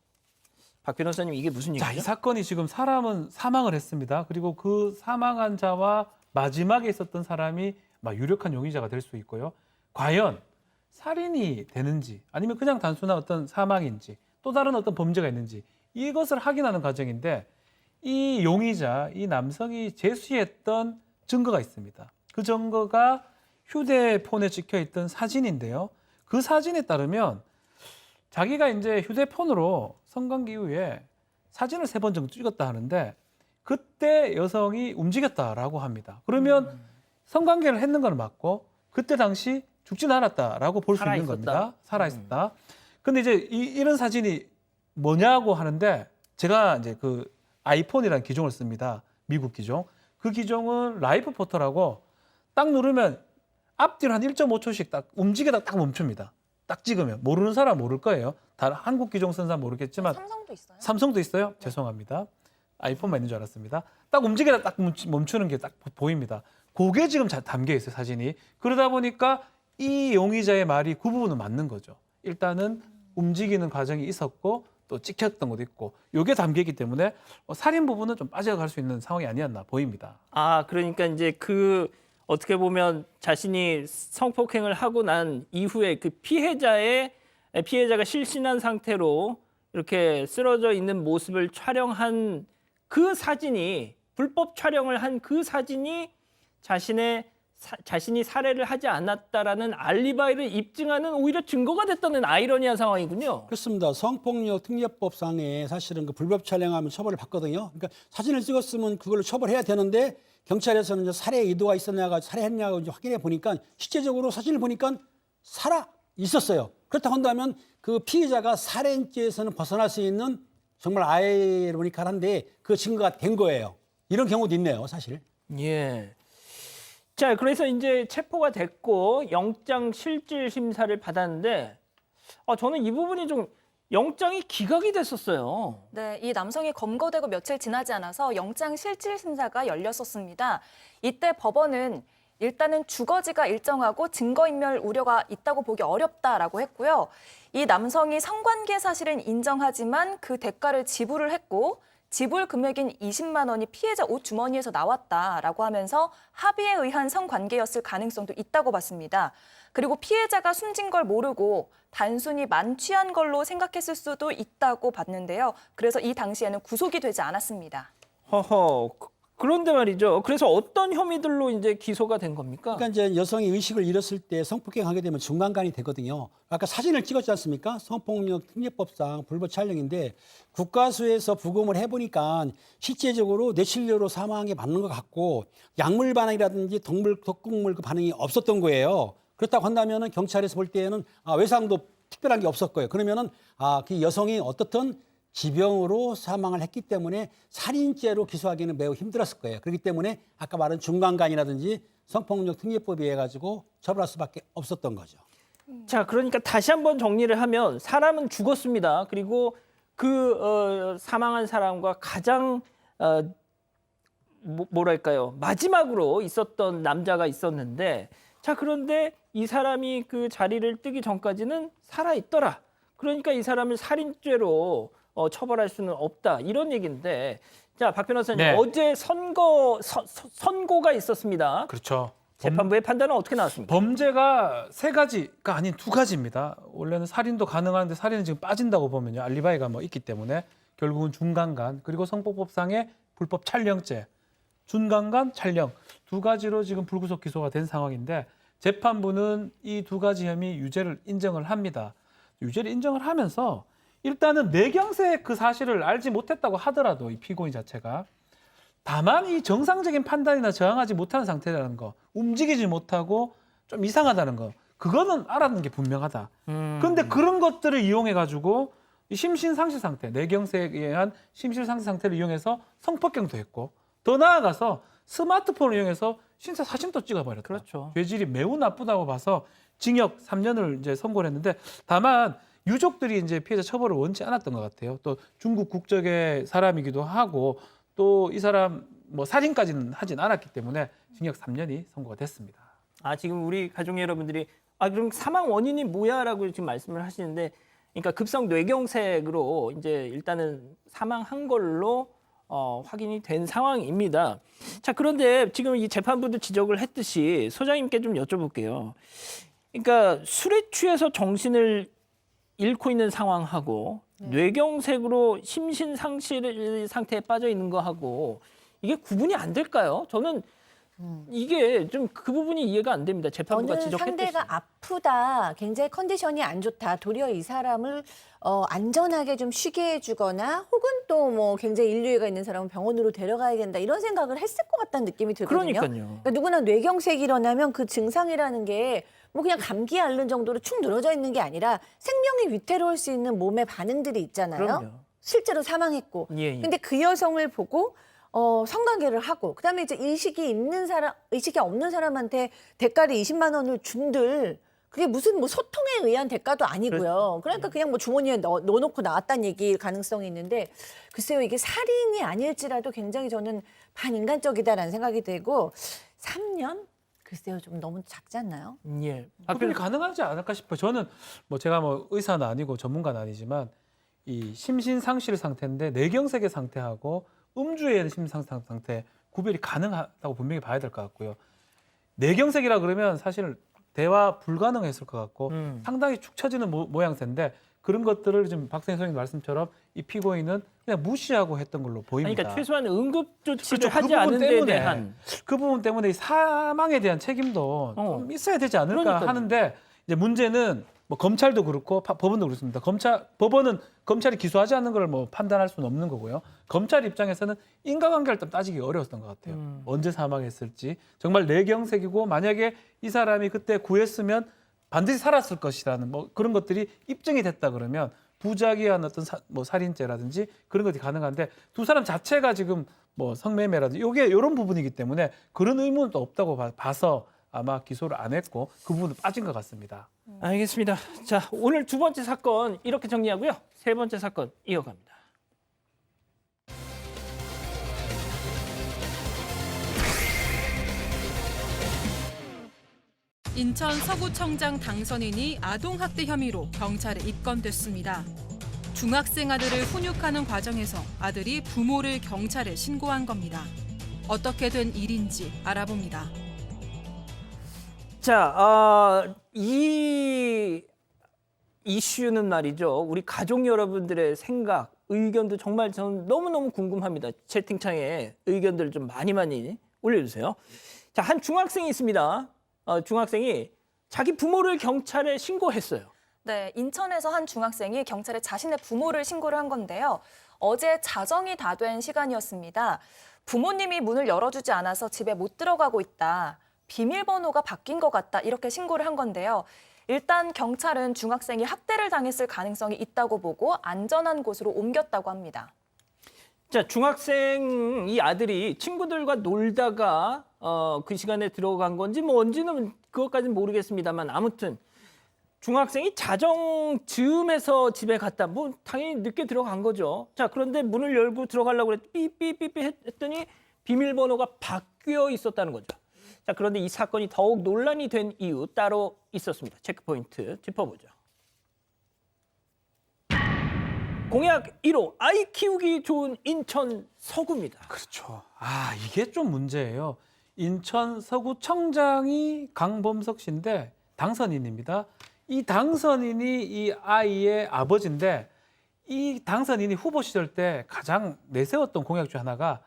Speaker 2: 박 변호사님, 이게 무슨
Speaker 3: 자, 이
Speaker 2: 얘기죠?
Speaker 3: 사건이 지금 사람은 사망을 했습니다. 그리고 그 사망한 자와 마지막에 있었던 사람이 막 유력한 용의자가 될 수 있고요. 과연 살인이 되는지 아니면 그냥 단순한 어떤 사망인지 또 다른 어떤 범죄가 있는지 이것을 확인하는 과정인데 이 용의자, 이 남성이 제시했던 증거가 있습니다. 그 증거가 휴대폰에 찍혀 있던 사진인데요. 그 사진에 따르면 자기가 이제 휴대폰으로 성관계 이후에 사진을 3번 정도 찍었다 하는데 그때 여성이 움직였다라고 합니다. 그러면 성관계를 했는 건 맞고 그때 당시 죽진 않았다라고 볼 수 있는 겁니다. 살아있었다. 근데 이제 이런 사진이 뭐냐고 하는데 제가 이제 그 아이폰이라는 기종을 씁니다. 미국 기종. 그 기종은 라이프 포터라고 딱 누르면 앞뒤로 한 1.5초씩 딱 움직이다 딱 멈춥니다. 딱 찍으면 모르는 사람 모를 거예요. 다른 한국 기종 쓴 사람 모르겠지만
Speaker 4: 삼성도 있어요?
Speaker 3: 삼성도 있어요? 죄송합니다. 아이폰만 있는 줄 알았습니다. 딱 움직이다 딱 멈추는 게 딱 보입니다. 그게 지금 담겨 있어요, 사진이. 그러다 보니까 이 용의자의 말이 그 부분은 맞는 거죠. 일단은 움직이는 과정이 있었고 또 찍혔던 것도 있고 이게 담겨 있기 때문에 살인 부분은 좀 빠져갈 수 있는 상황이 아니었나 보입니다.
Speaker 2: 아, 그러니까 이제 그 어떻게 보면 자신이 성폭행을 하고 난 이후에 그 피해자가 실신한 상태로 이렇게 쓰러져 있는 모습을 촬영한 그 사진이 불법 촬영을 한 그 사진이 자신이 살해를 하지 않았다라는 알리바이를 입증하는 오히려 증거가 됐다는 아이러니한 상황이군요.
Speaker 5: 그렇습니다. 성폭력 특례법상에 사실은 그 불법 촬영하면 처벌을 받거든요. 그러니까 사진을 찍었으면 그걸로 처벌해야 되는데 경찰에서는 이제 살해 의도가 있었냐가 살해했냐고 이제 확인해 보니까 실제적으로 사진을 보니까 살아 있었어요. 그렇다고 한다면 그 피해자가 살해죄에서는 벗어날 수 있는 정말 아이러니컬한데 그 증거가 된 거예요. 이런 경우도 있네요, 사실.
Speaker 2: 예. 자, 그래서 이제 체포가 됐고 영장 실질 심사를 받았는데 저는 이 부분이 좀 영장이 기각이 됐었어요.
Speaker 4: 네, 이 남성이 검거되고 며칠 지나지 않아서 영장 실질 심사가 열렸었습니다. 이때 법원은 일단은 주거지가 일정하고 증거인멸 우려가 있다고 보기 어렵다라고 했고요. 이 남성이 성관계 사실은 인정하지만 그 대가를 지불을 했고 지불 금액인 20만 원이 피해자 옷 주머니에서 나왔다라고 하면서 합의에 의한 성관계였을 가능성도 있다고 봤습니다. 그리고 피해자가 숨진 걸 모르고 단순히 만취한 걸로 생각했을 수도 있다고 봤는데요. 그래서 이 당시에는 구속이 되지 않았습니다.
Speaker 2: 허허. 그런데 말이죠. 그래서 어떤 혐의들로 이제 기소가 된 겁니까?
Speaker 5: 그러니까 이제 여성이 의식을 잃었을 때 성폭행하게 되면 중간간이 되거든요. 아까 사진을 찍었지 않습니까? 성폭력 특례법상 불법 촬영인데 국가수에서 부검을 해보니까 실제적으로 뇌출혈로 사망에 맞는 것 같고 약물 반응이라든지 독극물 그 반응이 없었던 거예요. 그렇다고 한다면은 경찰에서 볼 때에는 외상도 특별한 게 없었고요. 그러면은 그 여성이 어떻든 지병으로 사망을 했기 때문에 살인죄로 기소하기는 매우 힘들었을 거예요. 그렇기 때문에 아까 말한 중간간이라든지 성폭력 특례법에 의해 가지고 처벌할 수밖에 없었던 거죠.
Speaker 2: 자, 그러니까 다시 한번 정리를 하면 사람은 죽었습니다. 그리고 그 사망한 사람과 가장 뭐랄까요, 마지막으로 있었던 남자가 있었는데, 자, 그런데 이 사람이 그 자리를 뜨기 전까지는 살아 있더라. 그러니까 이 사람을 살인죄로 처벌할 수는 없다, 이런 얘기인데, 자, 박 변호사님,
Speaker 3: 네.
Speaker 2: 어제 선고가 있었습니다.
Speaker 3: 그렇죠.
Speaker 2: 재판부의 판단은 어떻게 나왔습니까?
Speaker 3: 범죄가 3가지가 아닌 2가지입니다. 원래는 살인도 가능한데 살인은 지금 빠진다고 보면요. 알리바이가 뭐 있기 때문에 결국은 중간간, 그리고 성폭법상의 불법 촬영죄, 중간간 촬영 2가지로 지금 불구속 기소가 된 상황인데, 재판부는 이 2가지 혐의 유죄를 인정을 합니다. 유죄를 인정을 하면서 일단은 내경색 그 사실을 알지 못했다고 하더라도 이 피고인 자체가, 다만 이 정상적인 판단이나 저항하지 못하는 상태라는 거, 움직이지 못하고 좀 이상하다는 거, 그거는 알았는 게 분명하다. 그런데 그런 것들을 이용해 가지고 이 심신상실 상태, 내경색에 의한 심신상실 상태를 이용해서 성폭행도 했고, 더 나아가서 스마트폰을 이용해서 신체 사진도 찍어버렸다.
Speaker 2: 그렇죠.
Speaker 3: 죄질이 매우 나쁘다고 봐서 징역 3년을 이제 선고를 했는데, 다만 유족들이 이제 피해자 처벌을 원치 않았던 것 같아요. 또 중국 국적의 사람이기도 하고, 또 이 사람 뭐 살인까지는 하진 않았기 때문에 징역 3년이 선고가 됐습니다.
Speaker 2: 아, 지금 우리 가족 여러분들이 그럼 사망 원인이 뭐야라고 지금 말씀을 하시는데, 그러니까 급성 뇌경색으로 이제 일단은 사망한 걸로 확인이 된 상황입니다. 자, 그런데 지금 이 재판부도 지적을 했듯이 소장님께 좀 여쭤볼게요. 그러니까 술에 취해서 정신을 잃고 있는 상황하고 뇌경색으로 심신 상실 상태에 빠져 있는 거하고 이게 구분이 안 될까요? 저는 이게 좀 그 부분이 이해가 안 됩니다. 재판부가
Speaker 6: 저는
Speaker 2: 지적했듯이.
Speaker 6: 상대가 아프다, 굉장히 컨디션이 안 좋다, 도리어 이 사람을 안전하게 좀 쉬게 해주거나, 혹은 또 뭐 굉장히 인류애가 있는 사람은 병원으로 데려가야 된다, 이런 생각을 했을 것 같다는 느낌이 들거든요.
Speaker 2: 그러니까요.
Speaker 6: 그러니까 누구나 뇌경색이 일어나면 그 증상이라는 게 뭐 그냥 감기 앓는 정도로 축 늘어져 있는 게 아니라 생명이 위태로울 수 있는 몸의 반응들이 있잖아요.
Speaker 2: 그럼요.
Speaker 6: 실제로 사망했고.
Speaker 2: 예, 예.
Speaker 6: 근데 그 여성을 보고 성관계를 하고, 그다음에 이제 의식이 있는 사람, 의식이 없는 사람한테 대가를 20만 원을 준들, 그게 무슨 뭐 소통에 의한 대가도 아니고요.
Speaker 2: 그렇죠.
Speaker 6: 그러니까 그냥 뭐 주머니에 넣어놓고 나왔다는 얘기일 가능성이 있는데, 글쎄요, 이게 살인이 아닐지라도 굉장히 저는 반인간적이다라는 생각이 들고, 3년? 글쎄요, 좀 너무 작지 않나요?
Speaker 2: 예.
Speaker 3: 구분이 가능하지 않을까 싶어요. 저는 뭐 제가 뭐 의사는 아니고 전문가는 아니지만, 이 심신 상실 상태인데 뇌경색의 상태하고 음주의 심신 상태 구별이 가능하다고 분명히 봐야 될 것 같고요. 뇌경색이라 그러면 사실 대화 불가능했을 것 같고 상당히 축 처지는 모양새인데, 그런 것들을 지금 박선희 선생님 말씀처럼 이 피고인은 그냥 무시하고 했던 걸로 보입니다.
Speaker 2: 그러니까 최소한 응급 조치를
Speaker 3: 그렇죠.
Speaker 2: 하지
Speaker 3: 그 부분
Speaker 2: 않은 데
Speaker 3: 때문에,
Speaker 2: 대한
Speaker 3: 그 부분 때문에 이 사망에 대한 책임도 좀 있어야 되지 않을까
Speaker 2: 그러니까요.
Speaker 3: 하는데, 이제 문제는 뭐 검찰도 그렇고 법원도 그렇습니다. 법원은 검찰이 기소하지 않는 걸 뭐 판단할 수는 없는 거고요. 검찰 입장에서는 인과관계를 좀 따지기 어려웠던 것 같아요. 언제 사망했을지, 정말 뇌경색이고 만약에 이 사람이 그때 구했으면 반드시 살았을 것이라는 뭐 그런 것들이 입증이 됐다 그러면 부작위한 어떤 뭐 살인죄라든지 그런 것이 가능한데, 두 사람 자체가 지금 뭐 성매매라든지 요게 이런 부분이기 때문에 그런 의문은 또 없다고 봐서 아마 기소를 안 했고 그 부분은 빠진 것 같습니다.
Speaker 2: 알겠습니다. 자, 오늘 2번째 사건 이렇게 정리하고요. 3번째 사건 이어갑니다.
Speaker 1: 인천 서구청장 당선인이 아동학대 혐의로 경찰에 입건됐습니다. 중학생 아들을 훈육하는 과정에서 아들이 부모를 경찰에 신고한 겁니다. 어떻게 된 일인지 알아봅니다.
Speaker 2: 자, 이 이슈는 말이죠. 우리 가족 여러분들의 생각, 의견도 정말 저는 너무너무 궁금합니다. 채팅창에 의견들 좀 많이 올려주세요. 자, 한 중학생이 있습니다. 중학생이 자기 부모를 경찰에 신고했어요.
Speaker 4: 네, 인천에서 한 중학생이 경찰에 자신의 부모를 신고를 한 건데요. 어제 자정이 다 된 시간이었습니다. 부모님이 문을 열어주지 않아서 집에 못 들어가고 있다. 비밀번호가 바뀐 것 같다. 이렇게 신고를 한 건데요. 일단 경찰은 중학생이 학대를 당했을 가능성이 있다고 보고 안전한 곳으로 옮겼다고 합니다.
Speaker 2: 자, 중학생 이 아들이 친구들과 놀다가 그 시간에 들어간 건지 뭐 언제는 그것까지는 모르겠습니다만 아무튼 중학생이 자정 즈음에서 집에 갔다. 뭐 당연히 늦게 들어간 거죠. 자, 그런데 문을 열고 들어가려고 그랬더니 삐삐삐삐 했더니 비밀번호가 바뀌어 있었다는 거죠. 자, 그런데 이 사건이 더욱 논란이 된 이유 따로 있었습니다. 체크포인트 짚어보죠. 공약 1호, 아이 키우기 좋은 인천 서구입니다.
Speaker 3: 그렇죠. 아, 이게 좀 문제예요. 인천 서구청장이 강범석 씨인데 당선인입니다. 이 당선인이 이 아이의 아버지인데 이 당선인이 후보 시절 때 가장 내세웠던 공약 중 하나가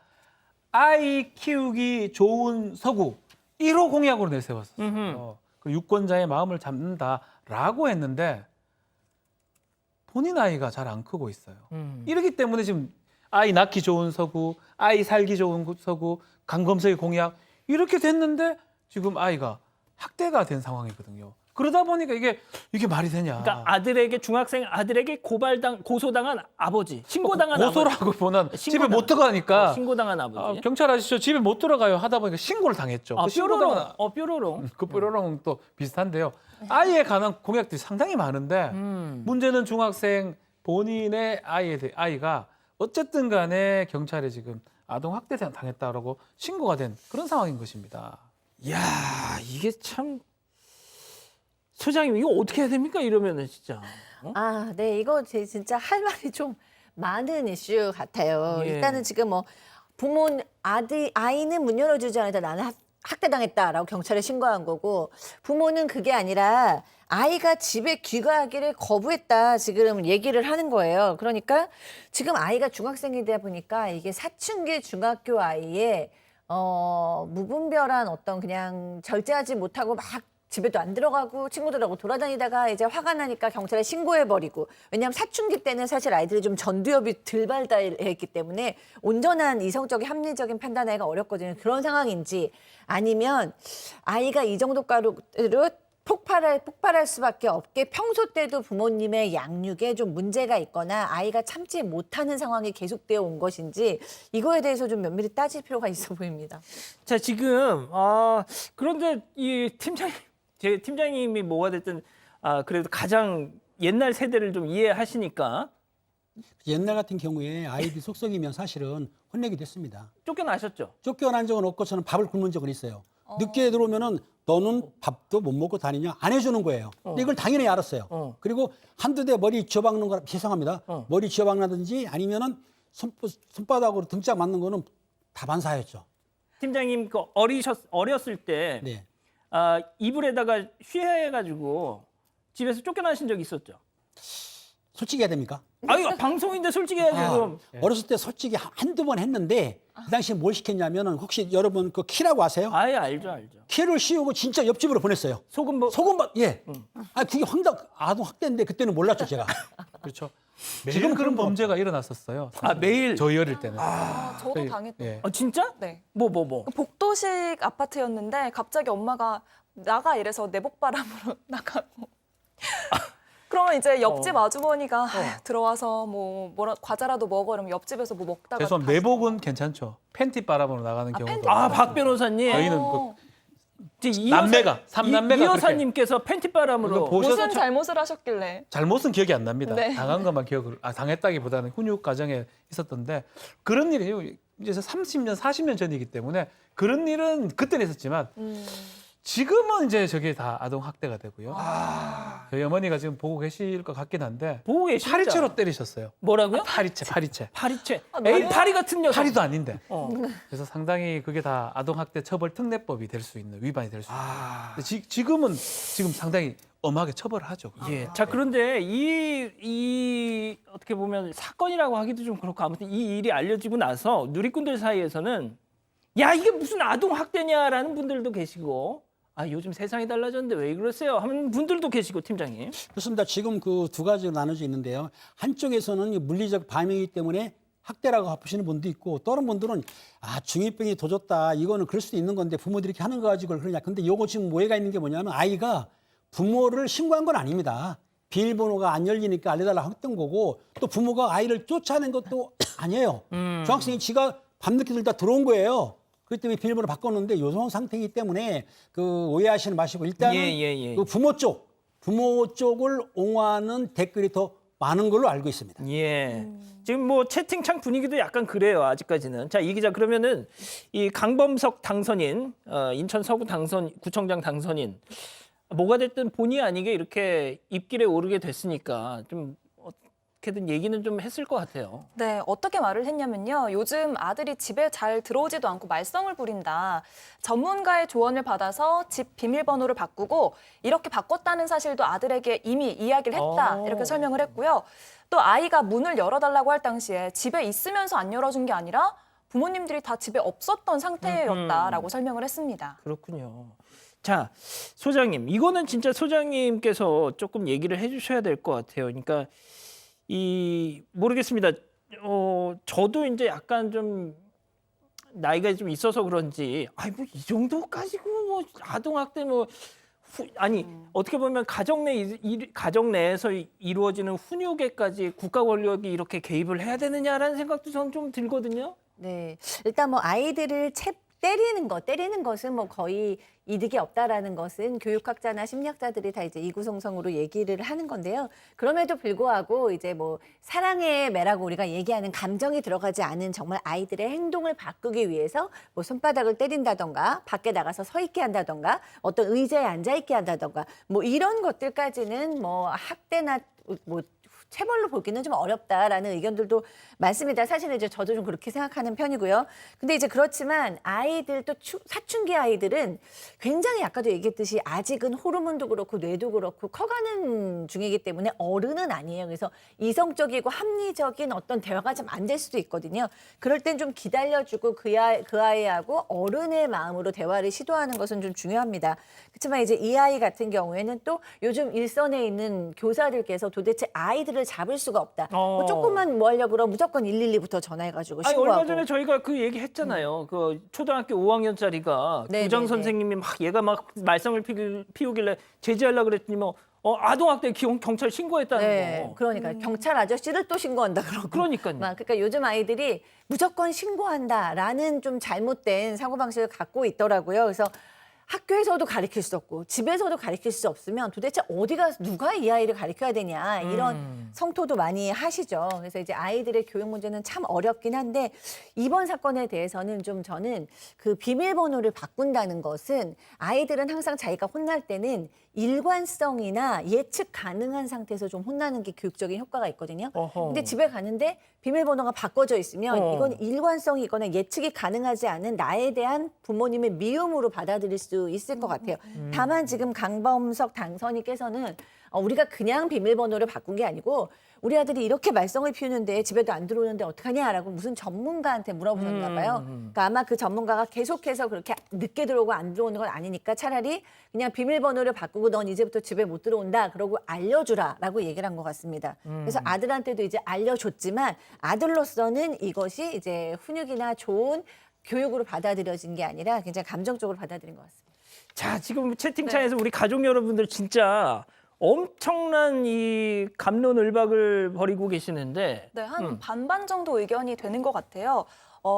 Speaker 3: 아이 키우기 좋은 서구 1호 공약으로 내세웠어요. 그 유권자의 마음을 잡는다라고 했는데 본인 아이가 잘 안 크고 있어요. 이렇기 때문에 지금 아이 낳기 좋은 서구, 아이 살기 좋은 서구, 강범석의 공약 이렇게 됐는데 지금 아이가 학대가 된 상황이거든요. 그러다 보니까 이게 말이 되냐?
Speaker 2: 그러니까 아들에게 중학생 아들에게 고소당한 아버지, 신고당한
Speaker 3: 고소라고 보는
Speaker 2: 아버지.
Speaker 3: 집에 못 들어가니까
Speaker 2: 신고당한 아버지.
Speaker 3: 아, 경찰 아저씨 저 집에 못 들어가요 하다 보니까 신고를 당했죠.
Speaker 2: 아,
Speaker 3: 그 신고당한
Speaker 2: 뾰로롱.
Speaker 3: 그 뾰로롱 또 비슷한데요. 아이에 관한 공약들이 상당히 많은데 문제는 중학생 본인의 아이가 어쨌든 간에 경찰에 지금 아동 학대 당했다라고 신고가 된 그런 상황인 것입니다.
Speaker 2: 이야, 이게 참 소장님 이거 어떻게 해야 됩니까? 이러면은 진짜.
Speaker 6: 아, 네, 이거 진짜 할 말이 좀 많은 이슈 같아요.
Speaker 2: 예.
Speaker 6: 일단은 지금 뭐 아이는 문 열어주지 않았다. 나는 학대당했다라고 경찰에 신고한 거고 부모는 그게 아니라 아이가 집에 귀가하기를 거부했다 지금 얘기를 하는 거예요. 그러니까 지금 아이가 중학생이다 보니까 이게 사춘기 중학교 아이의 무분별한 어떤 그냥 절제하지 못하고 막 집에도 안 들어가고 친구들하고 돌아다니다가 이제 화가 나니까 경찰에 신고해버리고 왜냐하면 사춘기 때는 사실 아이들이 좀 전두엽이 덜 발달했기 때문에 온전한 이성적인 합리적인 판단하기가 어렵거든요. 그런 상황인지 아니면 아이가 이 정도 가루로 폭발할 수밖에 없게 평소 때도 부모님의 양육에 좀 문제가 있거나 아이가 참지 못하는 상황이 계속되어 온 것인지 이거에 대해서 좀 면밀히 따질 필요가 있어 보입니다.
Speaker 2: 자, 지금 그런데 이 제 팀장님이 뭐가 됐든 그래도 가장 옛날 세대를 좀 이해하시니까
Speaker 5: 옛날 같은 경우에 아이들이 속썩이면 사실은 혼내기도 했습니다.
Speaker 2: 쫓겨나셨죠?
Speaker 5: 쫓겨난 적은 없고 저는 밥을 굶은 적은 있어요. 늦게 들어오면은 너는 밥도 못 먹고 다니냐 안 해주는 거예요. 근데 이걸 당연히 알았어요. 그리고 한두 대 머리 쥐어박는 거라 죄송합니다. 머리 쥐어박나든지 아니면은 손바닥으로 등짝 맞는 거는 다 반사였죠.
Speaker 2: 팀장님 그 어렸을 때
Speaker 5: 네.
Speaker 2: 이불에다가 쉬해가지고 집에서 쫓겨나신 적 있었죠?
Speaker 5: 솔직히 해야 됩니까?
Speaker 2: 아유, 방송인데 솔직히 해야지 그럼.
Speaker 5: 어렸을 때 솔직히 한두 번 했는데 그 당시에 뭘 시켰냐면은 혹시 여러분 그 키라고 아세요?
Speaker 2: 아예 알죠.
Speaker 5: 키를 씌우고 진짜 옆집으로 보냈어요.
Speaker 2: 소금
Speaker 5: 예. 그게 아동 학대인데 그때는 몰랐죠 제가.
Speaker 3: 그렇죠. 지금 그런 범죄가 일어났었어요.
Speaker 2: 매일.
Speaker 3: 저희 어릴 때는.
Speaker 4: 저도 당했던.
Speaker 3: 예.
Speaker 2: 진짜?
Speaker 4: 네.
Speaker 2: 뭐.
Speaker 4: 복도식 아파트였는데 갑자기 엄마가 나가 이래서 내복바람으로 나가고. 그러면 이제 옆집 아주머니가 들어와서 과자라도 먹어 이러면 옆집에서 뭐 먹다가
Speaker 3: 죄송합니다. 내복은 괜찮죠. 팬티 바람으로 나가는 경우도.
Speaker 2: 박 변호사님.
Speaker 3: 저희는
Speaker 2: 남매가
Speaker 3: 삼남매가
Speaker 2: 이 여사님께서 팬티바람으로
Speaker 4: 무슨 잘못을 하셨길래?
Speaker 3: 잘못은 기억이 안 납니다.
Speaker 4: 네.
Speaker 3: 당한 것만 당했다기보다는 훈육 과정에 있었던데 그런 일이 이제 30년, 40년 전이기 때문에 그런 일은 그때는 있었지만 지금은 이제 저게 다 아동 학대가 되고요. 저희 어머니가 지금 보고 계실 것 같긴 한데
Speaker 2: 보고 계시죠?
Speaker 3: 파리채로 때리셨어요.
Speaker 2: 뭐라고요?
Speaker 3: 파리채.
Speaker 2: 파리채.
Speaker 4: 네.
Speaker 2: 파리 같은 녀석.
Speaker 3: 파리도 아닌데.
Speaker 2: 어.
Speaker 3: 그래서 상당히 그게 다 아동학대 처벌 특례법이 될 수 있는 위반이 될 수 있는. 지금은 상당히 엄하게 처벌을 하죠.
Speaker 2: 예. 자, 그런데 이 어떻게 보면 사건이라고 하기도 좀 그렇고 아무튼 이 일이 알려지고 나서 누리꾼들 사이에서는 야, 이게 무슨 아동 학대냐라는 분들도 계시고 요즘 세상이 달라졌는데 왜 그러세요? 하는 분들도 계시고 팀장님.
Speaker 5: 그렇습니다. 지금 그 두 가지로 나눠져 있는데요. 한쪽에서는 물리적 반응이기 때문에 학대라고 보시는 분도 있고 또 다른 분들은 중2병이 도졌다. 이거는 그럴 수도 있는 건데 부모들이 이렇게 하는 거 가지고 그러냐. 근데 요거 지금 오해가 있는 게 뭐냐면 아이가 부모를 신고한 건 아닙니다. 비밀번호가 안 열리니까 알려달라고 했던 거고 또 부모가 아이를 쫓아낸 것도 아니에요. 중학생이 지가 밤늦게 들다 들어온 거예요. 그렇기 때문에 비밀번호 바꿨는데 이런 상태이기 때문에 그 오해하시는 마시고 일단은
Speaker 2: 예.
Speaker 5: 그 부모 쪽을 옹호하는 댓글이 더 많은 걸로 알고 있습니다.
Speaker 2: 예. 지금 뭐 채팅창 분위기도 약간 그래요. 아직까지는. 자, 이 기자 그러면은 이 강범석 당선인, 인천 서구 구청장 당선인 뭐가 됐든 본의 아니게 이렇게 입길에 오르게 됐으니까 좀 어떻게든 얘기는 좀 했을 것 같아요.
Speaker 4: 네, 어떻게 말을 했냐면요. 요즘 아들이 집에 잘 들어오지도 않고 말썽을 부린다. 전문가의 조언을 받아서 집 비밀번호를 바꾸고 이렇게 바꿨다는 사실도 아들에게 이미 이야기를 했다. 이렇게 설명을 했고요. 또 아이가 문을 열어달라고 할 당시에 집에 있으면서 안 열어준 게 아니라 부모님들이 다 집에 없었던 상태였다라고 설명을 했습니다.
Speaker 2: 그렇군요. 자, 소장님, 이거는 진짜 소장님께서 조금 얘기를 해주셔야 될 것 같아요. 그러니까 모르겠습니다. 저도 이제 약간 좀 나이가 좀 있어서 그런지, 뭐 이 정도까지고 뭐 아동학대 아니 어떻게 보면 가정 내에서 이루어지는 훈육에까지 국가 권력이 이렇게 개입을 해야 되느냐라는 생각도 저는 좀 들거든요.
Speaker 6: 네. 일단 뭐 아이들을 때리는 것은 뭐 거의 이득이 없다라는 것은 교육학자나 심리학자들이 다 이제 이구성성으로 얘기를 하는 건데요. 그럼에도 불구하고 이제 뭐 사랑의 매라고 우리가 얘기하는 감정이 들어가지 않은 정말 아이들의 행동을 바꾸기 위해서 뭐 손바닥을 때린다던가 밖에 나가서 서 있게 한다던가 어떤 의자에 앉아 있게 한다던가 뭐 이런 것들까지는 뭐 학대나 뭐 체벌로 보기는 좀 어렵다라는 의견들도 많습니다. 사실은 이제 저도 좀 그렇게 생각하는 편이고요. 근데 이제 그렇지만 아이들 또 사춘기 아이들은 굉장히 아까도 얘기했듯이 아직은 호르몬도 그렇고 뇌도 그렇고 커가는 중이기 때문에 어른은 아니에요. 그래서 이성적이고 합리적인 어떤 대화가 좀 안 될 수도 있거든요. 그럴 땐 좀 기다려주고 그 아이하고 어른의 마음으로 대화를 시도하는 것은 좀 중요합니다. 그렇지만 이제 이 아이 같은 경우에는 또 요즘 일선에 있는 교사들께서 도대체 아이들을 잡을 수가 없다. 뭐 조금만 뭐 하려고 그러면 무조건 112부터 전화해가지고 신고하고.
Speaker 2: 얼마 전에 저희가 그 얘기 했잖아요. 그 초등학교 5학년짜리가 교장 선생님이 얘가 말썽을 피우길래 제지하려고 그랬더니 아동학대 경찰 신고했다는 거.
Speaker 6: 그러니까 경찰 아저씨를 또 신고한다 그러고.
Speaker 2: 그러니까요.
Speaker 6: 그러니까 요즘 아이들이 무조건 신고한다라는 좀 잘못된 사고방식을 갖고 있더라고요. 그래서 학교에서도 가르칠 수 없고 집에서도 가르칠 수 없으면 도대체 누가 이 아이를 가르쳐야 되냐 이런 성토도 많이 하시죠. 그래서 이제 아이들의 교육 문제는 참 어렵긴 한데 이번 사건에 대해서는 좀 저는 그 비밀번호를 바꾼다는 것은 아이들은 항상 자기가 혼날 때는 일관성이나 예측 가능한 상태에서 좀 혼나는 게 교육적인 효과가 있거든요. 근데 집에 가는데 비밀번호가 바꿔져 있으면 이건 일관성이거나 예측이 가능하지 않은 나에 대한 부모님의 미움으로 받아들일 수 있을 것 같아요. 다만 지금 강범석 당선인께서는 우리가 그냥 비밀번호를 바꾼 게 아니고 우리 아들이 이렇게 말썽을 피우는데 집에도 안 들어오는데 어떡하냐라고 무슨 전문가한테 물어보셨나 봐요. 그러니까 아마 그 전문가가 계속해서 그렇게 늦게 들어오고 안 들어오는 건 아니니까 차라리 그냥 비밀번호를 바꾸고 넌 이제부터 집에 못 들어온다. 그러고 알려주라라고 얘기를 한 것 같습니다. 그래서 아들한테도 이제 알려줬지만 아들로서는 이것이 이제 훈육이나 좋은 교육으로 받아들여진 게 아니라 굉장히 감정적으로 받아들인 것 같습니다.
Speaker 2: 자, 지금 채팅창에서 우리 가족 여러분들 진짜 엄청난 이 갑론을박을 벌이고 계시는데
Speaker 4: 네, 한 반반 정도 의견이 되는 것 같아요.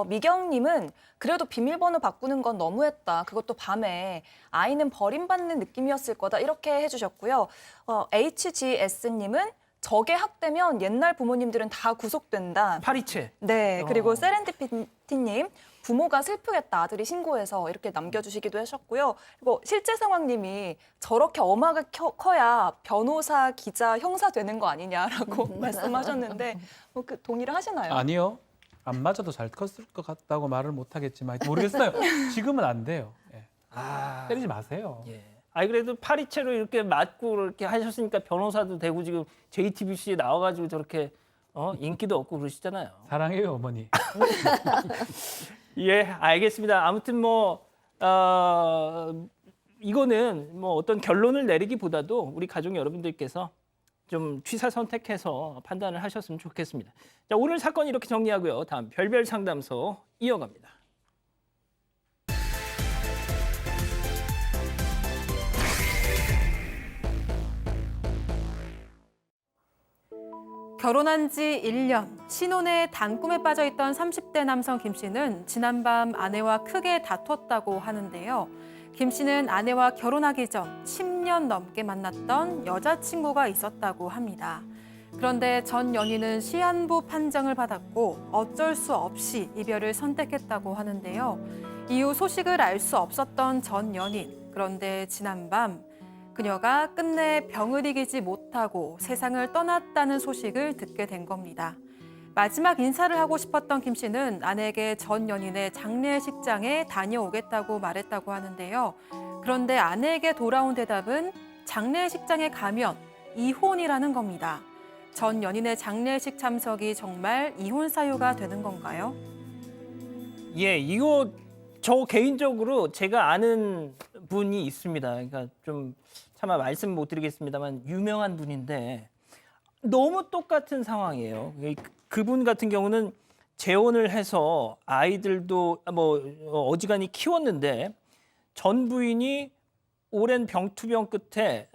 Speaker 4: 미경님은 그래도 비밀번호 바꾸는 건 너무했다. 그것도 밤에 아이는 버림받는 느낌이었을 거다. 이렇게 해주셨고요. HGS님은 적의 학대면 옛날 부모님들은 다 구속된다.
Speaker 2: 파리채.
Speaker 4: 네, 그리고 세렌디피티님. 부모가 슬프겠다 아들이 신고해서 이렇게 남겨주시기도 하셨고요. 그리고 실제 상황님이 저렇게 엄하게 커야 변호사, 기자, 형사 되는 거 아니냐라고 말씀하셨는데 동의를 하시나요?
Speaker 3: 아니요. 안 맞아도 잘 컸을 것 같다고 말을 못 하겠지만 모르겠어요. 지금은 안 돼요. 예. 때리지 마세요.
Speaker 2: 예. 그래도 파리채로 이렇게 맞고 이렇게 하셨으니까 변호사도 되고 지금 JTBC에 나와가지고 저렇게 인기도 얻고 그러시잖아요.
Speaker 3: 사랑해요, 어머니.
Speaker 2: 예, 알겠습니다. 아무튼 이거는 어떤 결론을 내리기보다도 우리 가족 여러분들께서 좀 취사 선택해서 판단을 하셨으면 좋겠습니다. 자, 오늘 사건 이렇게 정리하고요. 다음 별별 상담소 이어갑니다.
Speaker 1: 결혼한 지 1년, 신혼의 단꿈에 빠져있던 30대 남성 김 씨는 지난밤 아내와 크게 다퉜다고 하는데요. 김 씨는 아내와 결혼하기 전 10년 넘게 만났던 여자친구가 있었다고 합니다. 그런데 전 연인은 시한부 판정을 받았고 어쩔 수 없이 이별을 선택했다고 하는데요. 이후 소식을 알 수 없었던 전 연인. 그런데 지난밤 그녀가 끝내 병을 이기지 못하고 세상을 떠났다는 소식을 듣게 된 겁니다. 마지막 인사를 하고 싶었던 김 씨는 아내에게 전 연인의 장례식장에 다녀오겠다고 말했다고 하는데요. 그런데 아내에게 돌아온 대답은 장례식장에 가면 이혼이라는 겁니다. 전 연인의 장례식 참석이 정말 이혼 사유가 되는 건가요?
Speaker 2: 예, 이거 저 개인적으로 제가 아는 분이 있습니다. 그러니까 좀 차마 말씀 못 드리겠습니다만 유명한 분인데 너무 똑같은 상황이에요. 그분 같은 경우는 재혼을 해서 아이들도 뭐 어지간히 키웠는데 전 부인이 오랜 병투병 끝에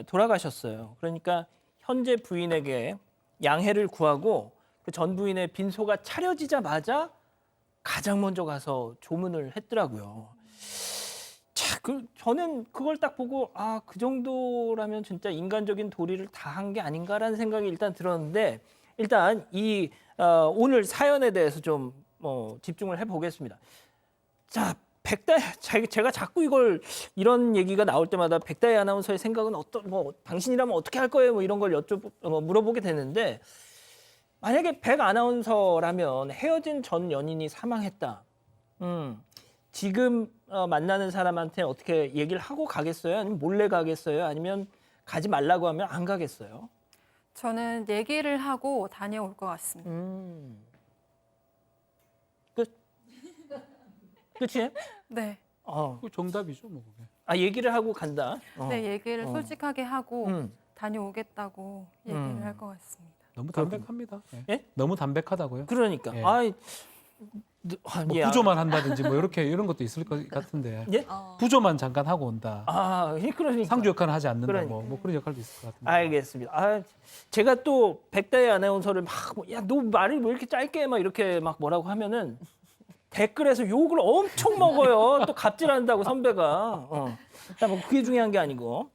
Speaker 2: 돌아가셨어요. 그러니까 현재 부인에게 양해를 구하고 그 전 부인의 빈소가 차려지자마자 가장 먼저 가서 조문을 했더라고요. 자, 저는 그걸 딱 보고 그 정도라면 진짜 인간적인 도리를 다 한 게 아닌가라는 생각이 일단 들었는데 일단 이 오늘 사연에 대해서 좀 집중을 해보겠습니다. 자, 제가 자꾸 이런 얘기가 나올 때마다 백다희 아나운서의 생각은 당신이라면 어떻게 할 거예요? 뭐 이런 걸 물어보게 되는데 만약에 백 아나운서라면 헤어진 전 연인이 사망했다. 지금 만나는 사람한테 어떻게 얘기를 하고 가겠어요? 아니면 몰래 가겠어요? 아니면 가지 말라고 하면 안 가겠어요?
Speaker 1: 저는 얘기를 하고 다녀올 것 같습니다.
Speaker 2: 끝이에요?
Speaker 1: 네.
Speaker 3: 그 정답이죠, 뭐 그게.
Speaker 2: 얘기를 하고 간다.
Speaker 1: 네, 얘기를 솔직하게 하고 다녀오겠다고 얘기를 할 것 같습니다.
Speaker 3: 너무 담백합니다. 예?
Speaker 2: 예?
Speaker 3: 너무 담백하다고요?
Speaker 2: 그러니까.
Speaker 3: 예. 뭐 구조만 한다든지 뭐 이런 것도 있을 것 같은데.
Speaker 2: 예?
Speaker 3: 구조만 잠깐 하고 온다.
Speaker 2: 그러니까.
Speaker 3: 상주 역할을 하지 않는다.
Speaker 2: 그러니까.
Speaker 3: 뭐 그런 역할도 있을 것 같은데.
Speaker 2: 알겠습니다. 제가 또 백다희 아나운서를 너 말을 왜 이렇게 짧게 막 이렇게 막 뭐라고 하면은 댓글에서 욕을 엄청 먹어요. 또 갑질한다고 선배가. 뭐 그게 중요한 게 아니고.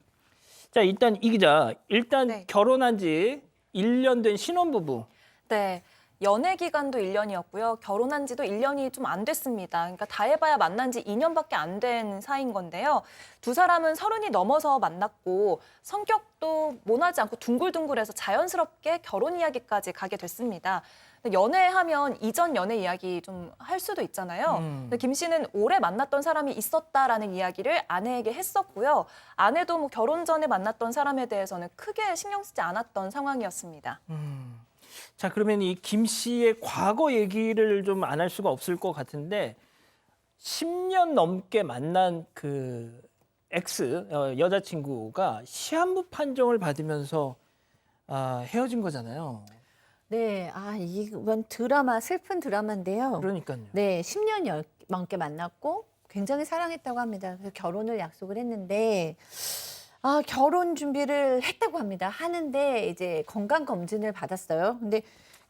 Speaker 2: 자, 일단 이 기자,
Speaker 4: 네.
Speaker 2: 결혼한 지 1년 된 신혼부부.
Speaker 4: 네. 연애 기간도 1년이었고요. 결혼한 지도 1년이 좀 안 됐습니다. 그러니까 다 해봐야 만난 지 2년밖에 안 된 사이인 건데요. 두 사람은 30이 넘어서 만났고 성격도 모나지 않고 둥글둥글해서 자연스럽게 결혼 이야기까지 가게 됐습니다. 연애하면 이전 연애 이야기 좀 할 수도 있잖아요. 근데 김 씨는 오래 만났던 사람이 있었다라는 이야기를 아내에게 했었고요. 아내도 뭐 결혼 전에 만났던 사람에 대해서는 크게 신경 쓰지 않았던 상황이었습니다.
Speaker 2: 자, 그러면 이 김 씨의 과거 얘기를 좀 안 할 수가 없을 것 같은데 10년 넘게 만난 그 여자친구가 시한부 판정을 받으면서 헤어진 거잖아요.
Speaker 6: 네, 이건 슬픈 드라마인데요.
Speaker 2: 그러니까요.
Speaker 6: 네, 10년 넘게 만났고 굉장히 사랑했다고 합니다. 그래서 결혼을 약속을 했는데 결혼 준비를 했다고 합니다. 하는데 이제 건강 검진을 받았어요. 근데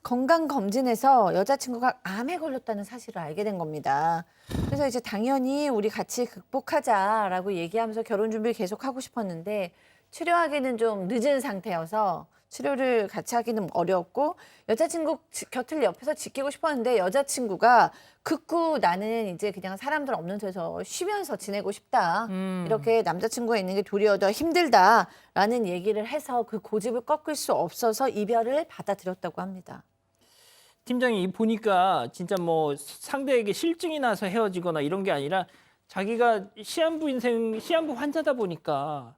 Speaker 6: 건강 검진에서 여자친구가 암에 걸렸다는 사실을 알게 된 겁니다. 그래서 이제 당연히 우리 같이 극복하자라고 얘기하면서 결혼 준비를 계속 하고 싶었는데 치료하기는 좀 늦은 상태여서 치료를 같이 하기는 어려웠고 여자친구 곁을 옆에서 지키고 싶었는데 여자친구가 극구 나는 이제 그냥 사람들 없는 데서 쉬면서 지내고 싶다. 이렇게 남자친구가 있는 게 도리어 더 힘들다라는 얘기를 해서 그 고집을 꺾을 수 없어서 이별을 받아들였다고 합니다.
Speaker 2: 팀장이 보니까 진짜 뭐 상대에게 실증이 나서 헤어지거나 이런 게 아니라 자기가 시한부 환자다 보니까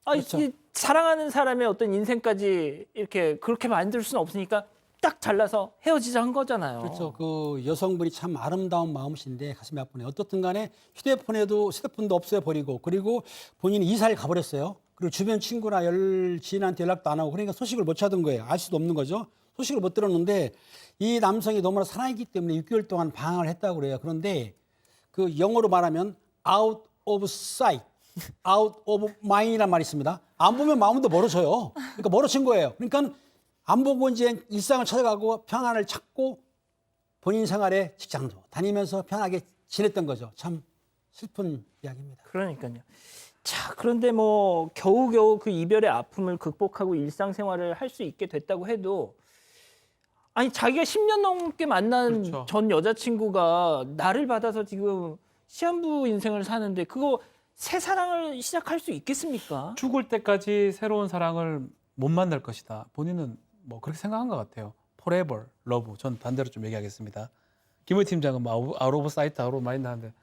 Speaker 5: 그렇죠.
Speaker 2: 이 사랑하는 사람의 어떤 인생까지 이렇게 그렇게 만들 수는 없으니까 딱 잘라서 헤어지자 한 거잖아요.
Speaker 5: 그렇죠. 그 여성분이 참 아름다운 마음이신데 가슴이 아프네. 어떻든 간에 휴대폰도 없애버리고 그리고 본인이 이사를 가버렸어요. 그리고 주변 친구나 지인한테 연락도 안 하고 그러니까 소식을 못 찾은 거예요. 알 수도 없는 거죠. 소식을 못 들었는데 이 남성이 너무나 사랑했기 때문에 6개월 동안 방황을 했다고 그래요. 그런데 그 영어로 말하면 out of sight, out of mind이란 말이 있습니다. 안 보면 마음도 멀어져요. 그러니까 멀어진 거예요. 그러니까 안 보고 이제 일상을 찾아가고 평안을 찾고 본인 생활에 직장도 다니면서 편하게 지냈던 거죠. 참 슬픈 이야기입니다.
Speaker 2: 그러니까요. 자, 그런데 뭐 겨우겨우 그 이별의 아픔을 극복하고 일상생활을 할 수 있게 됐다고 해도 아니 자기가 10년 넘게 만난
Speaker 3: 그렇죠.
Speaker 2: 전 여자친구가 나를 받아서 지금 시한부 인생을 사는데 그거 새 사랑을 시작할 수 있겠습니까?
Speaker 3: 죽을 때까지 새로운 사랑을 못 만날 것이다. 본인은 뭐 그렇게 생각한 것 같아요. Forever love. 전 반대로 좀 얘기하겠습니다. 김의 팀장은 뭐 아웃 오브 사이트, 아웃 오브 마인드 하는데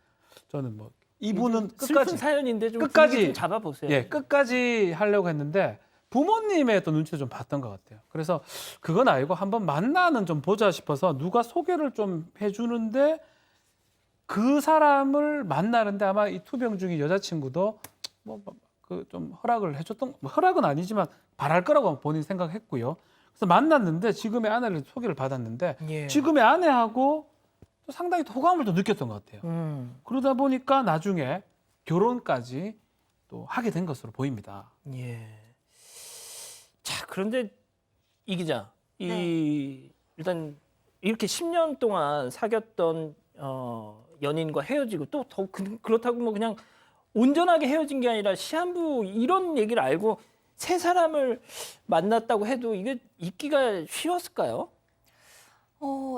Speaker 3: 저는 뭐 이분은
Speaker 2: 슬픈
Speaker 3: 끝까지
Speaker 2: 사연인데 좀
Speaker 3: 끝까지
Speaker 2: 분위기 좀 잡아보세요.
Speaker 3: 예, 끝까지 하려고 했는데 부모님의 또 눈치를 좀 봤던 것 같아요. 그래서 그건 아니고 한번 만나는 좀 보자 싶어서 누가 소개를 좀 해주는데 그 사람을 만나는데 아마 이 투병중이 여자친구도 뭐 그 좀 허락을 해줬던 뭐 허락은 아니지만 바랄 거라고 본인이 생각했고요. 그래서 만났는데 지금의 아내를 소개를 받았는데
Speaker 2: 예.
Speaker 3: 지금의 아내하고 또 상당히 호감을 또 느꼈던 것 같아요. 그러다 보니까 나중에 결혼까지 또 하게 된 것으로 보입니다.
Speaker 2: 예. 자, 그런데 이 기자, 일단 이렇게 10년 동안 사귀었던 연인과 헤어지고 또 더 그렇다고 뭐 그냥 온전하게 헤어진 게 아니라 시한부 이런 얘기를 알고 새 사람을 만났다고 해도 이게 잊기가 쉬웠을까요?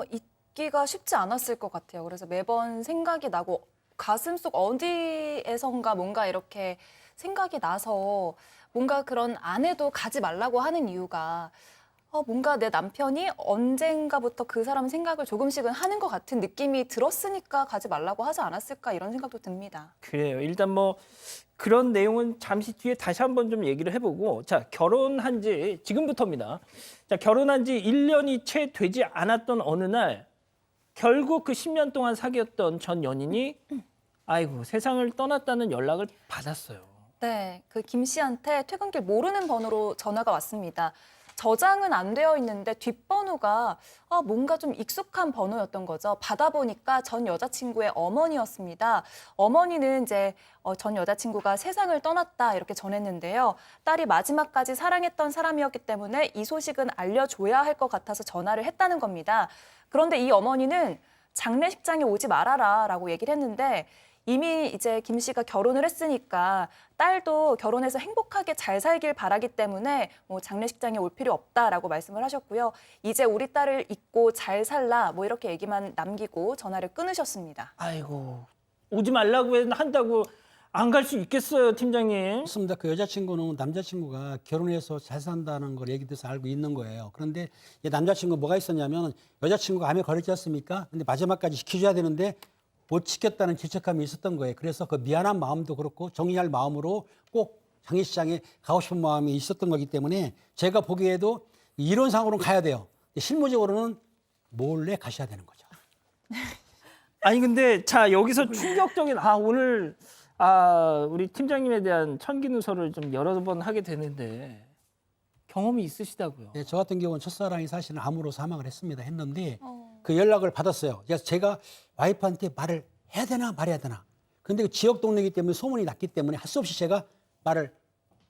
Speaker 4: 잊기가 쉽지 않았을 것 같아요. 그래서 매번 생각이 나고 가슴속 어디에선가 뭔가 이렇게 생각이 나서 뭔가 그런 아내도 가지 말라고 하는 이유가 뭔가 내 남편이 언젠가부터 그 사람 생각을 조금씩은 하는 것 같은 느낌이 들었으니까 가지 말라고 하지 않았을까 이런 생각도 듭니다.
Speaker 2: 그래요. 일단 뭐 그런 내용은 잠시 뒤에 다시 한번 좀 얘기를 해보고 자, 결혼한 지 지금부터입니다. 자, 결혼한 지 1년이 채 되지 않았던 어느 날 결국 그 10년 동안 사귀었던 전 연인이 아이고 세상을 떠났다는 연락을 받았어요.
Speaker 4: 네, 그 김 씨한테 퇴근길 모르는 번호로 전화가 왔습니다. 저장은 안 되어 있는데 뒷번호가 뭔가 좀 익숙한 번호였던 거죠. 받아보니까 전 여자친구의 어머니였습니다. 어머니는 이제 전 여자친구가 세상을 떠났다 이렇게 전했는데요. 딸이 마지막까지 사랑했던 사람이었기 때문에 이 소식은 알려줘야 할 것 같아서 전화를 했다는 겁니다. 그런데 이 어머니는 장례식장에 오지 말아라 라고 얘기를 했는데 이미 이제 김 씨가 결혼을 했으니까 딸도 결혼해서 행복하게 잘 살길 바라기 때문에 뭐 장례식장에 올 필요 없다라고 말씀을 하셨고요. 이제 우리 딸을 잊고 잘 살라 뭐 이렇게 얘기만 남기고 전화를 끊으셨습니다.
Speaker 2: 아이고 오지 말라고 한다고 안 갈 수 있겠어요, 팀장님?
Speaker 5: 그렇습니다. 그 여자친구는 남자친구가 결혼해서 잘 산다는 걸 얘기 들어서 알고 있는 거예요. 그런데 이 남자친구 뭐가 있었냐면 여자친구가 암에 걸렸지 않습니까? 근데 마지막까지 지켜줘야 되는데 못 지켰다는 죄책감이 있었던 거예요. 그래서 그 미안한 마음도 그렇고 정리할 마음으로 꼭 장례식장에 가고 싶은 마음이 있었던 거기 때문에 제가 보기에도 이론상으로는 가야 돼요. 실무적으로는 몰래 가셔야 되는 거죠.
Speaker 2: 아니 근데 자 여기서 충격적인 오늘 우리 팀장님에 대한 천기누설을 좀 여러 번 하게 되는데 경험이 있으시다고요?
Speaker 5: 네, 저 같은 경우는 첫사랑이 사실은 암으로 사망을 했는데 그 연락을 받았어요. 그래서 제가 와이프한테 말을 해야 되나 말해야 되나. 근데 그 지역 동네이기 때문에 소문이 났기 때문에 할 수 없이 제가 말을